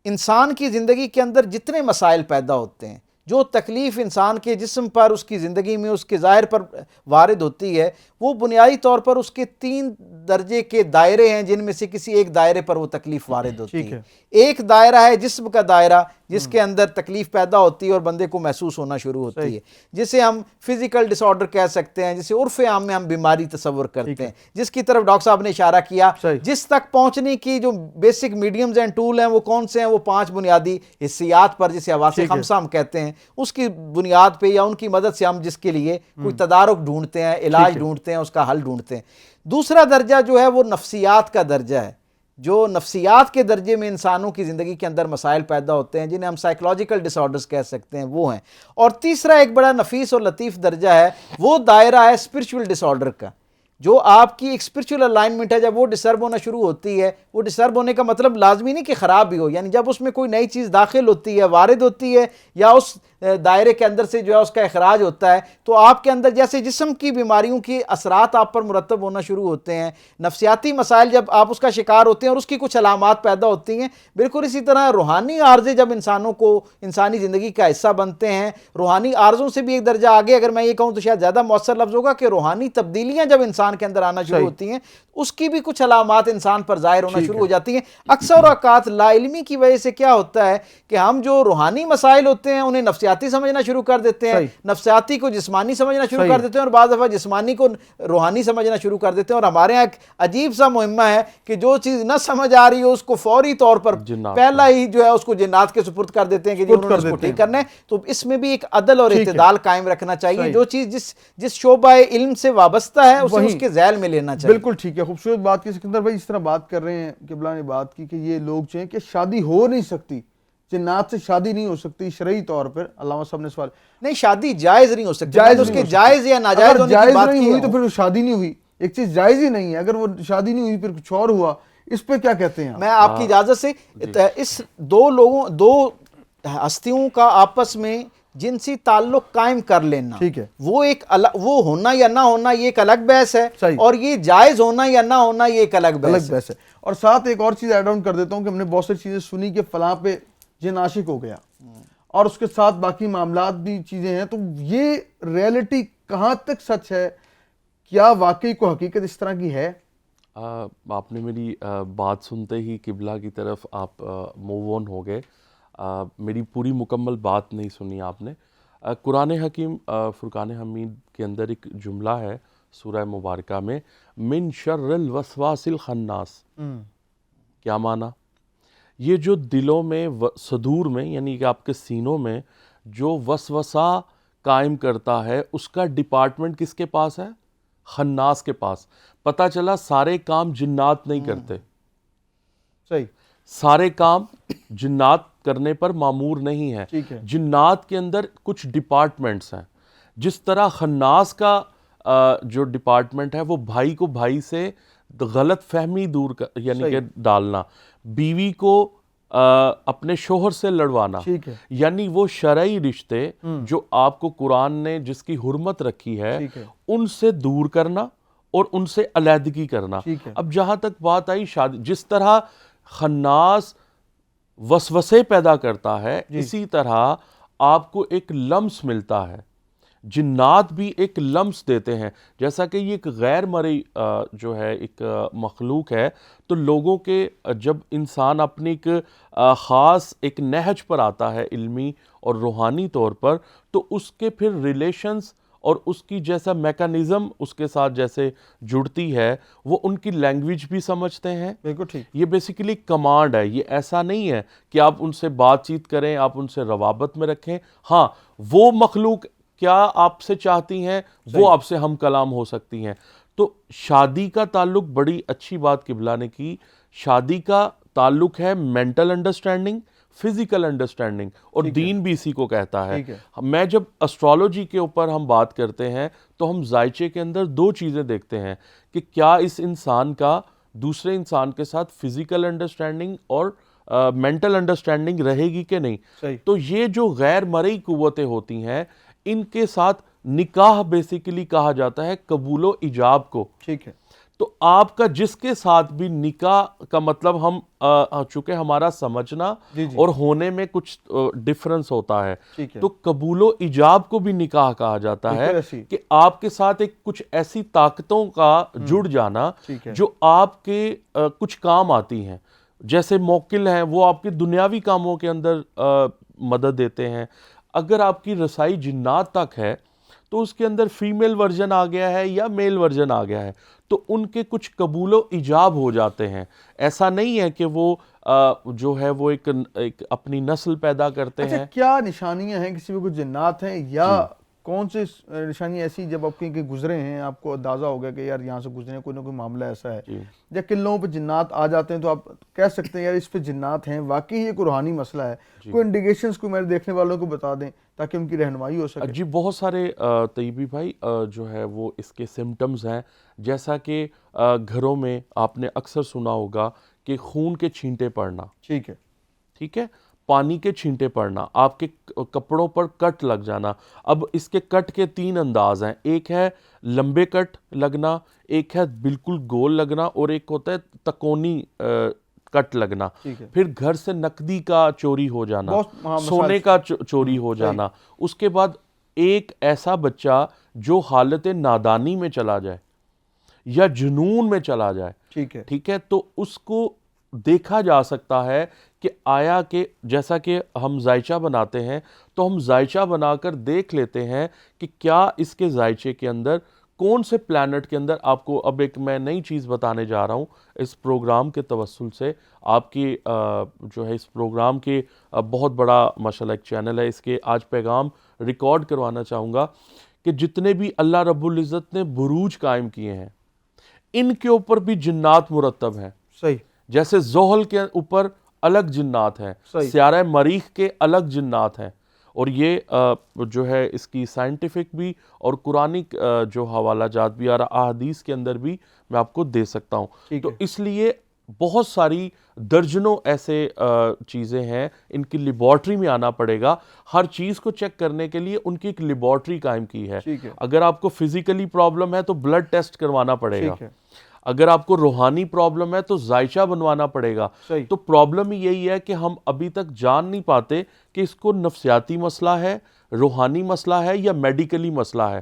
انسان کی زندگی کے اندر جتنے مسائل پیدا ہوتے ہیں، جو تکلیف انسان کے جسم پر، اس کی زندگی میں، اس کے ظاہر پر وارد ہوتی ہے، وہ بنیادی طور پر اس کے 3 درجے کے دائرے ہیں، جن میں سے کسی ایک دائرے پر وہ تکلیف وارد ہوتی ہے۔ ایک دائرہ ہے جسم کا دائرہ، جس کے اندر تکلیف پیدا ہوتی ہے اور بندے کو محسوس ہونا شروع ہوتی ہے، جسے ہم فزیکل ڈس آرڈر کہہ سکتے ہیں، جسے عرف عام میں ہم بیماری تصور کرتے ہیں، جس کی طرف ڈاکٹر صاحب نے اشارہ کیا۔ جس تک پہنچنے کی جو بیسک میڈیمز اینڈ ٹول ہیں وہ کون سے ہیں؟ وہ 5 بنیادی حسیات پر، جسے حواس خمسہ ہم کہتے ہیں، اس کی بنیاد پہ یا ان کی مدد سے ہم جس کے لیے کوئی تدارک ڈھونڈتے ہیں، علاج ڈھونڈتے ہیں، اس کا حل ڈھونڈتے ہیں۔ دوسرا درجہ جو ہے وہ نفسیات کا درجہ ہے، جو نفسیات کے درجے میں انسانوں کی زندگی کے اندر مسائل پیدا ہوتے ہیں، جنہیں ہم سائیکولوجیکل ڈس آرڈرز کہہ سکتے ہیں، وہ ہیں۔ اور تیسرا ایک بڑا نفیس اور لطیف درجہ ہے، وہ دائرہ ہے اسپرچول ڈس آرڈر کا، جو آپ کی ایک اسپرچول الائنمنٹ ہے، جب وہ ڈسٹرب ہونا شروع ہوتی ہے، وہ ڈسٹرب ہونے کا مطلب لازمی نہیں کہ خراب بھی ہو، یعنی جب اس میں کوئی نئی چیز داخل ہوتی ہے، وارد ہوتی ہے، یا اس دائرے کے اندر سے جو ہے اس کا اخراج ہوتا ہے، تو آپ کے اندر جیسے جسم کی بیماریوں کی اثرات آپ پر مرتب ہونا شروع ہوتے ہیں، نفسیاتی مسائل جب آپ اس کا شکار ہوتے ہیں اور اس کی کچھ علامات پیدا ہوتی ہیں، بالکل اسی طرح روحانی عارضے جب انسانوں کو انسانی زندگی کا حصہ بنتے ہیں، روحانی عارضوں سے بھی ایک درجہ آگے، اگر میں یہ کہوں تو شاید زیادہ مؤثر لفظ ہوگا کہ روحانی تبدیلیاں جب انسان کے اندر آنا شروع ہوتی ہیں، اس کی بھی کچھ علامات انسان پر ظاہر ہونا شروع ہو جاتی ہیں۔ اکثر اوقات لا علمی کی وجہ سے کیا ہوتا ہے کہ ہم جو روحانی مسائل ہوتے ہیں انہیں نفسیاتی نفسیاتی سمجھنا شروع کر دیتے ہیں, صحیح. نفسیاتی کو جسمانی سمجھنا شروع صحیح. کر دیتے ہیں, اور بعض دفعہ جسمانی کو روحانی سمجھنا شروع کر دیتے ہیں. اور ہمارے یہاں ایک عجیب سا مہمہ ہے کہ جو چیز نہ سمجھ آ رہی ہو اس کو فوری طور پر جنات پہلا ہی جو ہے اس کو جنات کے سپرد کر دیتے ہیں کہ انہوں نے اس کو ٹھیک کرنا ہے. تو اس میں بھی ایک عدل اور اعتدال قائم رکھنا چاہیے. جو چیز جس شعبہ علم سے وابستہ ہے اسے اس کے ذیل میں لینا چاہیے. بالکل ٹھیک ہے, خوبصورت بات کی سکندر بھائی. اس طرح بات کر رہے ہیں, قبلہ نے بات کی کہ یہ لوگ جو ہیں کہ شادی ہو نہیں سکتی, جنات سے شادی نہیں ہو سکتی شرعی طور پر. علامہ صاحب نے سوال نہیں, شادی جائز نہیں ہو سکتی. اس کے جائز یا ناجائز ہونے کی بات کی ہوئی تو پھر وہ شادی نہیں ہوئی. ایک چیز جائز ہی نہیں ہے, اگر وہ شادی نہیں ہوئی پھر کچھ اور ہوا, اس پہ کیا کہتے ہیں؟ میں آپ کی اجازت سے اس دو ہستیوں کا آپس میں جنسی تعلق قائم کر لینا, ٹھیک ہے, وہ ہونا یا نہ ہونا یہ ایک الگ بحث ہے, اور یہ جائز ہونا یا نہ ہونا یہ ایک الگ بحث ہے. اور ساتھ ایک اور چیز ایڈ آن کر دیتا ہوں کہ ہم نے بہت ساری چیزیں سنی کہ فلاں پہ جن عاشق ہو گیا, اور اس کے ساتھ باقی معاملات بھی چیزیں ہیں. تو یہ ریئلٹی کہاں تک سچ ہے؟ کیا واقعی کو حقیقت اس طرح کی ہے؟ آپ نے میری بات سنتے ہی قبلہ کی طرف آپ موو آن ہو گئے. میری پوری مکمل بات نہیں سنی آپ نے. قرآن حکیم فرقان حمید کے اندر ایک جملہ ہے سورہ مبارکہ میں, من شر الوسواس الخناس. کیا معنی؟ یہ جو دلوں میں صدور میں یعنی کہ آپ کے سینوں میں جو وسوسہ قائم کرتا ہے اس کا ڈپارٹمنٹ کس کے پاس ہے؟ خناس کے پاس. پتہ چلا سارے کام جنات نہیں کرتے. صحیح, سارے کام جنات کرنے پر معمور نہیں ہے. جنات کے اندر کچھ ڈپارٹمنٹس ہیں. جس طرح خناس کا جو ڈپارٹمنٹ ہے وہ بھائی کو بھائی سے غلط فہمی دور یعنی کہ ڈالنا, بیوی کو اپنے شوہر سے لڑوانا, یعنی وہ شرعی رشتے جو آپ کو قرآن نے جس کی حرمت رکھی ہے ان سے دور کرنا اور ان سے علیحدگی کرنا. اب جہاں تک بات آئی شادی, جس طرح خناس وسوسے پیدا کرتا ہے اسی طرح آپ کو ایک لمس ملتا ہے. جنات بھی ایک لمس دیتے ہیں. جیسا کہ یہ ایک غیر مرئی جو ہے ایک مخلوق ہے, تو لوگوں کے جب انسان اپنی ایک خاص ایک نہج پر آتا ہے علمی اور روحانی طور پر, تو اس کے پھر ریلیشنز اور اس کی جیسا میکانزم اس کے ساتھ جیسے جڑتی ہے وہ ان کی لینگویج بھی سمجھتے ہیں. بالکل ٹھیک. یہ بیسیکلی کمانڈ ہے, یہ ایسا نہیں ہے کہ آپ ان سے بات چیت کریں, آپ ان سے روابط میں رکھیں. ہاں وہ مخلوق کیا آپ سے چاہتی ہیں وہ آپ سے ہم کلام ہو سکتی ہیں. تو شادی کا تعلق, بڑی اچھی بات قبلہ نے کی, شادی کا تعلق ہے مینٹل انڈرسٹینڈنگ, فزیکل انڈرسٹینڈنگ, اور دین بھی اسی کو کہتا ہے. میں جب اسٹرالوجی کے اوپر ہم بات کرتے ہیں تو ہم ذائچے کے اندر دو چیزیں دیکھتے ہیں کہ کیا اس انسان کا دوسرے انسان کے ساتھ فزیکل انڈرسٹینڈنگ اور مینٹل انڈرسٹینڈنگ رہے گی کہ نہیں. تو یہ جو غیر مرئی قوتیں ہوتی ہیں ان کے ساتھ نکاح بیسیکلی کہا جاتا ہے قبول و ایجاب کو. ٹھیک ہے. تو آپ کا جس کے ساتھ بھی نکاح کا مطلب ہم چونکہ ہمارا سمجھنا اور ہونے میں کچھ ڈفرنس ہوتا ہے, تو قبول و ایجاب کو بھی نکاح کہا جاتا ہے کہ آپ کے ساتھ ایک کچھ ایسی طاقتوں کا جڑ جانا جو آپ کے کچھ کام آتی ہیں. جیسے موکل ہیں وہ آپ کے دنیاوی کاموں کے اندر مدد دیتے ہیں. اگر آپ کی رسائی جنات تک ہے تو اس کے اندر فیمیل ورژن آ گیا ہے یا میل ورژن آ گیا ہے, تو ان کے کچھ قبول و ایجاب ہو جاتے ہیں. ایسا نہیں ہے کہ وہ جو ہے وہ ایک اپنی نسل پیدا کرتے ہیں. کیا نشانیاں ہیں, کسی میں کچھ جنات ہیں یا کون سے نشانی ایسی جب آپ کہیں گزرے ہیں آپ کو اندازہ ہو گیا کہ یار یہاں سے گزرے کوئی نہ کوئی معاملہ ایسا ہے, یا کن لوگوں پہ جنات آ جاتے ہیں تو آپ کہہ سکتے ہیں یار اس پہ جنات ہیں, واقعی یہ کوئی روحانی مسئلہ ہے؟ کوئی انڈیکیشنز کو میرے دیکھنے والوں کو بتا دیں تاکہ ان کی رہنمائی ہو سکے. جی بہت سارے طیبی بھائی جو ہے وہ اس کے سمٹمز ہیں. جیسا کہ گھروں میں آپ نے اکثر سنا ہوگا کہ خون کے چھینٹے پڑنا, ٹھیک ہے, پانی کے چھینٹے پڑنا, آپ کے کپڑوں پر کٹ لگ جانا. اب اس کے کٹ کے 3 انداز ہیں, ایک ہے لمبے کٹ لگنا, ایک ہے بالکل گول لگنا, اور ایک ہوتا ہے تکونی کٹ لگنا. پھر گھر سے نقدی کا چوری ہو جانا, سونے کا چوری ہو جانا. اس کے بعد ایک ایسا بچہ جو حالت نادانی میں چلا جائے یا جنون میں چلا جائے, ٹھیک ہے, تو اس کو دیکھا جا سکتا ہے کہ آیا کہ جیسا کہ ہم ذائچہ بناتے ہیں تو ہم ذائچہ بنا کر دیکھ لیتے ہیں کہ کیا اس کے ذائچے کے اندر کون سے پلانٹ کے اندر آپ کو اب ایک میں نئی چیز بتانے جا رہا ہوں اس پروگرام کے توسل سے. آپ کی جو ہے اس پروگرام کے بہت بڑا ماشاءاللہ ایک چینل ہے, اس کے آج پیغام ریکارڈ کروانا چاہوں گا کہ جتنے بھی اللہ رب العزت نے بروج قائم کیے ہیں ان کے اوپر بھی جنات مرتب ہیں. صحیح. جیسے زحل کے اوپر الگ جنات ہیں, سیارہ مریخ کے الگ جنات ہیں, اور یہ جو ہے اس کی سائنٹیفک بھی اور قرآنک جو حوالہ جات بھی اور احادیث کے اندر بھی میں آپ کو دے سکتا ہوں. تو اس لیے بہت ساری درجنوں ایسے چیزیں ہیں, ان کی لیبارٹری میں آنا پڑے گا. ہر چیز کو چیک کرنے کے لیے ان کی ایک لیبارٹری قائم کی ہے. اگر آپ کو فزیکلی پرابلم ہے تو بلڈ ٹیسٹ کروانا پڑے گا, اگر آپ کو روحانی پرابلم ہے تو ذائچہ بنوانا پڑے گا. تو پرابلم یہی ہے کہ ہم ابھی تک جان نہیں پاتے کہ اس کو نفسیاتی مسئلہ ہے, روحانی مسئلہ ہے یا میڈیکلی مسئلہ ہے.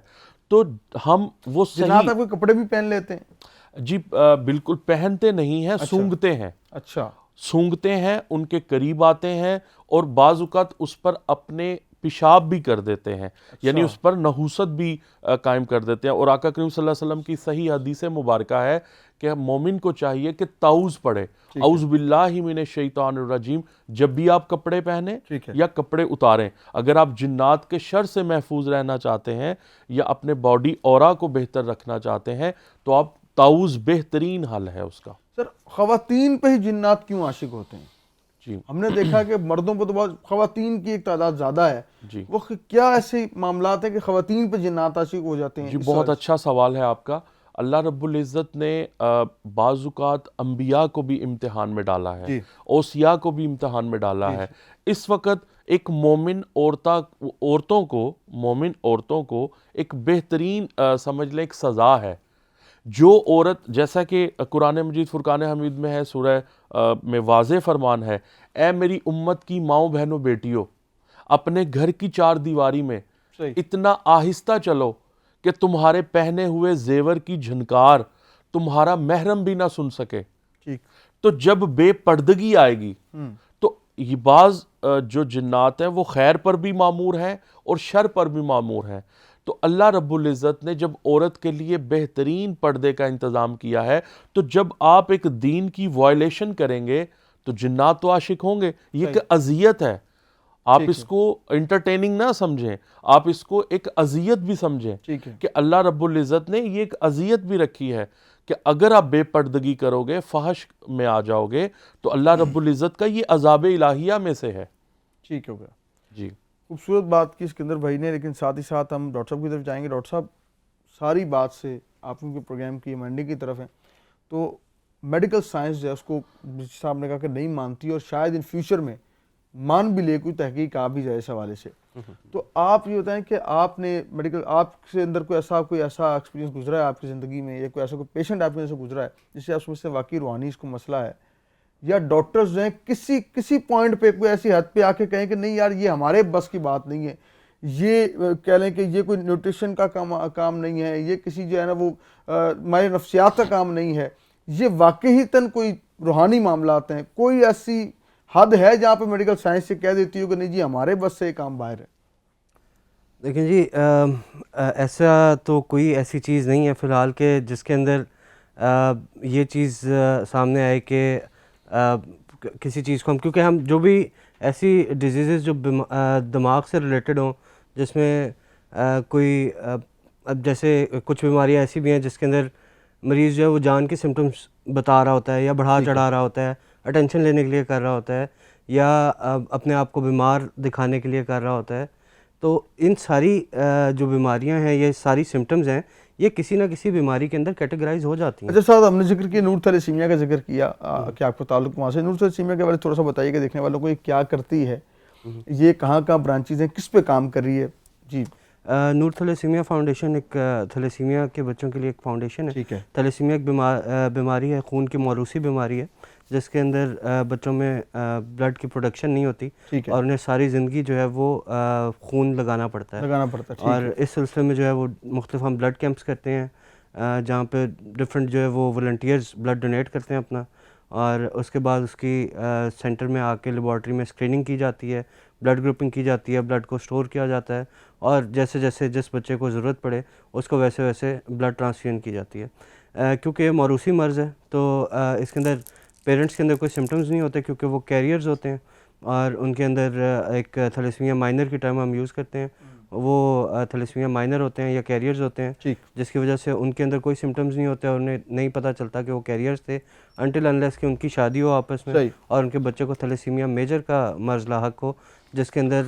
تو ہم وہ جنات آپ کے کپڑے بھی پہن لیتے ہیں؟ جی بالکل پہنتے نہیں ہیں, سونگتے ہیں. اچھا, سونگتے ہیں, ان کے قریب آتے ہیں اور بعض اوقات اس پر اپنے پیشاب بھی کر دیتے ہیں, یعنی اس پر نحوست بھی قائم کر دیتے ہیں. اور آقا کریم صلی اللہ علیہ وسلم کی صحیح حدیث مبارکہ ہے کہ مومن کو چاہیے کہ تعوذ پڑھے, اعوذ باللہ من الشیطان الرجیم, جب بھی آپ کپڑے پہنیں یا کپڑے اتاریں. اگر آپ جنات کے شر سے محفوظ رہنا چاہتے ہیں یا اپنے باڈی اورا کو بہتر رکھنا چاہتے ہیں تو آپ تعوذ بہترین حل ہے اس کا. سر خواتین پہ ہی جنات کیوں عاشق ہوتے ہیں؟ جی ہم نے دیکھا کہ مردوں پہ تو بہت, خواتین کی ایک تعداد زیادہ ہے. جی وہ کیا ایسے معاملات ہیں کہ خواتین پہ جنات عاشق ہو جاتے ہیں؟ جی بہت اچھا سوال ہے آپ کا. اللہ رب العزت نے بعض اوقات انبیاء کو بھی امتحان میں ڈالا ہے, اوصیاء کو بھی امتحان میں ڈالا ہے. اس وقت ایک مومن عورتوں کو ایک بہترین سمجھ لیں ایک سزا ہے. جو عورت, جیسا کہ قرآن مجید فرقان حمید میں ہے, سورہ میں واضح فرمان ہے, اے میری امت کی ماؤں بہنوں بیٹیوں, اپنے گھر کی چار دیواری میں اتنا آہستہ چلو کہ تمہارے پہنے ہوئے زیور کی جھنکار تمہارا محرم بھی نہ سن سکے. تو جب بے پردگی آئے گی تو یہ بعض جو جنات ہیں وہ خیر پر بھی مامور ہیں اور شر پر بھی مامور ہیں. تو اللہ رب العزت نے جب عورت کے لیے بہترین پردے کا انتظام کیا ہے, تو جب آپ ایک دین کی وائلیشن کریں گے تو جنات تو عاشق ہوں گے. یہ ایک اذیت ہے, آپ اس کو انٹرٹیننگ نہ سمجھیں, آپ اس کو ایک اذیت بھی سمجھیں کہ اللہ رب العزت نے یہ ایک اذیت بھی رکھی ہے کہ اگر آپ بے پردگی کرو گے, فحش میں آ جاؤ گے, تو اللہ رب العزت کا یہ عذاب الہیہ میں سے ہے. ٹھیک ہو گیا جی. خوبصورت بات کی اسکندر بھائی نے, لیکن ساتھ ہی ساتھ ہم ڈاکٹر صاحب کی طرف جائیں گے. ڈاکٹر صاحب ساری بات سے آپ ان کے پروگرام کی منڈی کی طرف ہیں, تو میڈیکل سائنس جو ہے اس کو صاحب نے کہا کہ نہیں مانتی, اور شاید ان فیوچر میں مان بھی لے, کوئی تحقیق آ بھی جائے اس حوالے سے. تو آپ یہ بتائیں کہ آپ نے میڈیکل, آپ سے اندر کوئی ایسا ایکسپیرینس گزرا ہے آپ کی زندگی میں, یا کوئی ایسا کوئی پیشنٹ آپ کے اندر سے گزرا ہے جس سے آپ سمجھتے ہیں واقعی روحانی اس کو مسئلہ ہے, یا ڈاکٹرز جو ہیں کسی پوائنٹ پہ کوئی ایسی حد پہ آ کے کہیں کہ نہیں یار یہ ہمارے بس کی بات نہیں ہے, یہ کہہ لیں کہ یہ کوئی نیوٹریشن کا کام نہیں ہے, یہ کسی جو ہے نا وہ ہمارے نفسیات کا کام نہیں ہے, یہ واقعی کوئی روحانی معاملات ہیں, کوئی ایسی حد ہے جہاں پہ میڈیکل سائنس سے کہہ دیتی ہو کہ نہیں جی ہمارے بس سے یہ کام باہر ہے؟ دیکھیں جی, ایسا تو کوئی ایسی چیز نہیں ہے فی الحال کہ جس کے اندر یہ چیز سامنے آئے کہ کسی چیز کو ہم, کیونکہ ہم جو بھی ایسی ڈیزیزز جو دماغ سے ریلیٹڈ ہوں, جس میں کوئی اب جیسے کچھ بیماریاں ایسی بھی ہیں جس کے اندر مریض جو ہے وہ جان کے سمٹمز بتا رہا ہوتا ہے یا بڑھا چڑھا رہا ہوتا ہے, اٹینشن لینے کے لیے کر رہا ہوتا ہے, یا اپنے آپ کو بیمار دکھانے کے لیے کر رہا ہوتا ہے. تو ان ساری جو بیماریاں ہیں, یہ ساری سمٹمز ہیں, یہ کسی نہ کسی بیماری کے اندر کیٹیگرائز ہو جاتی ہیں. اچھا صاحب, ہم نے ذکر کیا نور تھیلیسیمیا کا ذکر کیا کہ آپ کو تعلق وہاں سے, نور تھیلیسیمیا کے بارے تھوڑا سا بتائیے کہ دیکھنے والوں کو یہ کیا کرتی ہے, یہ کہاں برانچیز ہیں, کس پہ کام کر رہی ہے؟ جی. نور تھیلیسیمیا فاؤنڈیشن ایک تھیلیسیمیا کے بچوں کے لیے ایک فاؤنڈیشن ہے. تھیلیسیمیا ایک بیماری ہے, خون کی موروثی بیماری ہے, جس کے اندر بچوں میں بلڈ کی پروڈکشن نہیں ہوتی اور انہیں ساری زندگی جو ہے وہ خون لگانا پڑتا ہے. اور اس سلسلے میں جو ہے وہ مختلف ہم بلڈ کیمپس کرتے ہیں, جہاں پہ ڈفرینٹ جو ہے وہ والنٹیئرز بلڈ ڈونیٹ کرتے ہیں اپنا, اور اس کے بعد اس کی سینٹر میں آ کے لیبارٹری میں اسکریننگ کی جاتی ہے، بلڈ گروپنگ کی جاتی ہے، بلڈ کو سٹور کیا جاتا ہے، اور جیسے جیسے جس بچے کو ضرورت پڑے اس کو ویسے ویسے بلڈ ٹرانسفیوژن کی جاتی ہے۔ کیونکہ یہ موروثی مرض ہے تو اس کے اندر پیرنٹس کے اندر کوئی سمٹمز نہیں ہوتے کیونکہ وہ کیریئرز ہوتے ہیں، اور ان کے اندر ایک تھیلیسیمیا مائنر کی ٹرم ہم یوز کرتے ہیں، وہ تھیلیسیمیا مائنر ہوتے ہیں یا کیریئرز ہوتے ہیں، ٹھیک، جس کی وجہ سے ان کے اندر کوئی سمٹمز نہیں ہوتے اور انہیں نہیں پتہ چلتا کہ وہ کیریئرز تھے انٹل انلیس کہ ان کی شادی ہو آپس میں صحیح، اور ان کے بچے کو تھیلیسیمیا میجر کا مرض لاحق ہو، جس کے اندر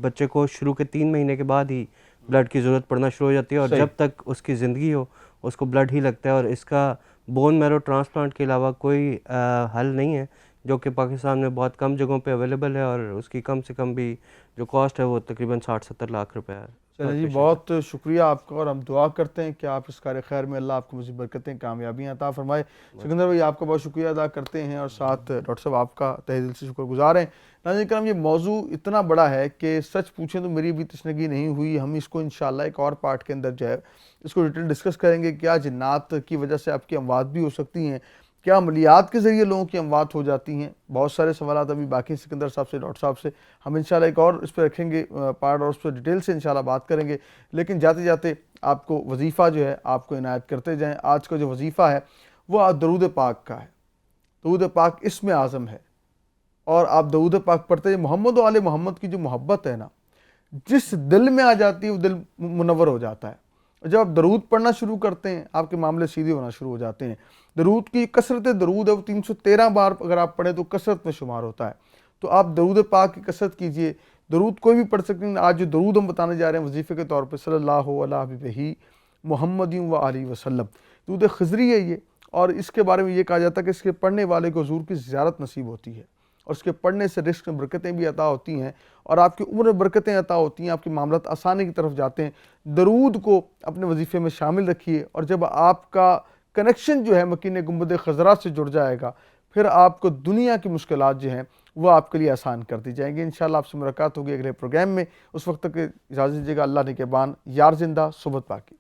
بچے کو شروع کے 3 مہینے کے بعد ہی بلڈ کی ضرورت پڑنا شروع ہو جاتی ہے، اور صحیح، جب تک اس کی زندگی ہو اس کو بلڈ ہی لگتا ہے، اور اس کا بون میرو ٹرانسپلانٹ کے علاوہ کوئی حل نہیں ہے، جو کہ پاکستان میں بہت کم جگہوں پہ اویلیبل ہے، اور اس کی کم سے کم بھی جو کاسٹ ہے وہ تقریباً 60-70 لاکھ روپے ہے۔ چلیں جی، بہت شکریہ آپ کا، اور ہم دعا کرتے ہیں کہ آپ اس کار خیر میں اللہ آپ کو مزید برکتیں کامیابیاں عطا فرمائے۔ سکندر بھائی آپ کا بہت شکریہ ادا کرتے ہیں، اور ساتھ ڈاکٹر صاحب آپ کا تہہ دل سے شکر گزار ہیں۔ ناظرین کرام، یہ موضوع اتنا بڑا ہے کہ سچ پوچھیں تو میری بھی تشنگی نہیں ہوئی۔ ہم اس کو انشاءاللہ ایک اور پارٹ کے اندر جو ہے اس کو ڈیٹیل ڈسکس کریں گے، کیا جنات کی وجہ سے آپ کی اموات بھی ہو سکتی ہیں، کیا عملیات کے ذریعے لوگوں کی اموات ہو جاتی ہیں۔ بہت سارے سوالات ابھی باقی سکندر صاحب سے، ڈاکٹر صاحب سے ہم انشاءاللہ ایک اور اس پہ رکھیں گے پارٹ، اور اس پہ ڈیٹیل سے انشاءاللہ بات کریں گے۔ لیکن جاتے جاتے آپ کو وظیفہ جو ہے آپ کو عنایت کرتے جائیں۔ آج کا جو وظیفہ ہے وہ درود پاک کا ہے۔ درود پاک اسم اعظم ہے، اور آپ درود پاک پڑھتے ہیں، محمد و آل محمد کی جو محبت ہے نا، جس دل میں آ جاتی ہے وہ دل منور ہو جاتا ہے۔ اور جب آپ درود پڑھنا شروع کرتے ہیں آپ کے معاملے سیدھے ہونا شروع ہو جاتے ہیں۔ درود کی کثرت درود ہے وہ 313 بار اگر آپ پڑھیں تو کثرت میں شمار ہوتا ہے۔ تو آپ درود پاک کی کثرت کیجئے۔ درود کوئی بھی پڑھ سکتے ہیں۔ آج جو درود ہم بتانے جا رہے ہیں وظیفے کے طور پہ، صلی اللہ علیہ حبیبہ محمد و آلہ وسلم، درود خضری ہے یہ، اور اس کے بارے میں یہ کہا جاتا ہے کہ اس کے پڑھنے والے کو حضور کی زیارت نصیب ہوتی ہے، اور اس کے پڑھنے سے رزق میں برکتیں بھی عطا ہوتی ہیں، اور آپ کی عمر میں برکتیں عطا ہوتی ہیں، آپ کے معاملات آسانی کی طرف جاتے ہیں۔ درود کو اپنے وظیفے میں شامل رکھیے، اور جب آپ کا کنیکشن جو ہے مکین گنبد خضرا سے جڑ جائے گا، پھر آپ کو دنیا کی مشکلات جو ہیں وہ آپ کے لیے آسان کر دی جائیں گی۔ انشاءاللہ آپ سے ملاقات ہوگی اگلے پروگرام میں۔ اس وقت تک اجازت دیجیے گا۔ اللہ نگہبان، یار زندہ، صحبت باقی۔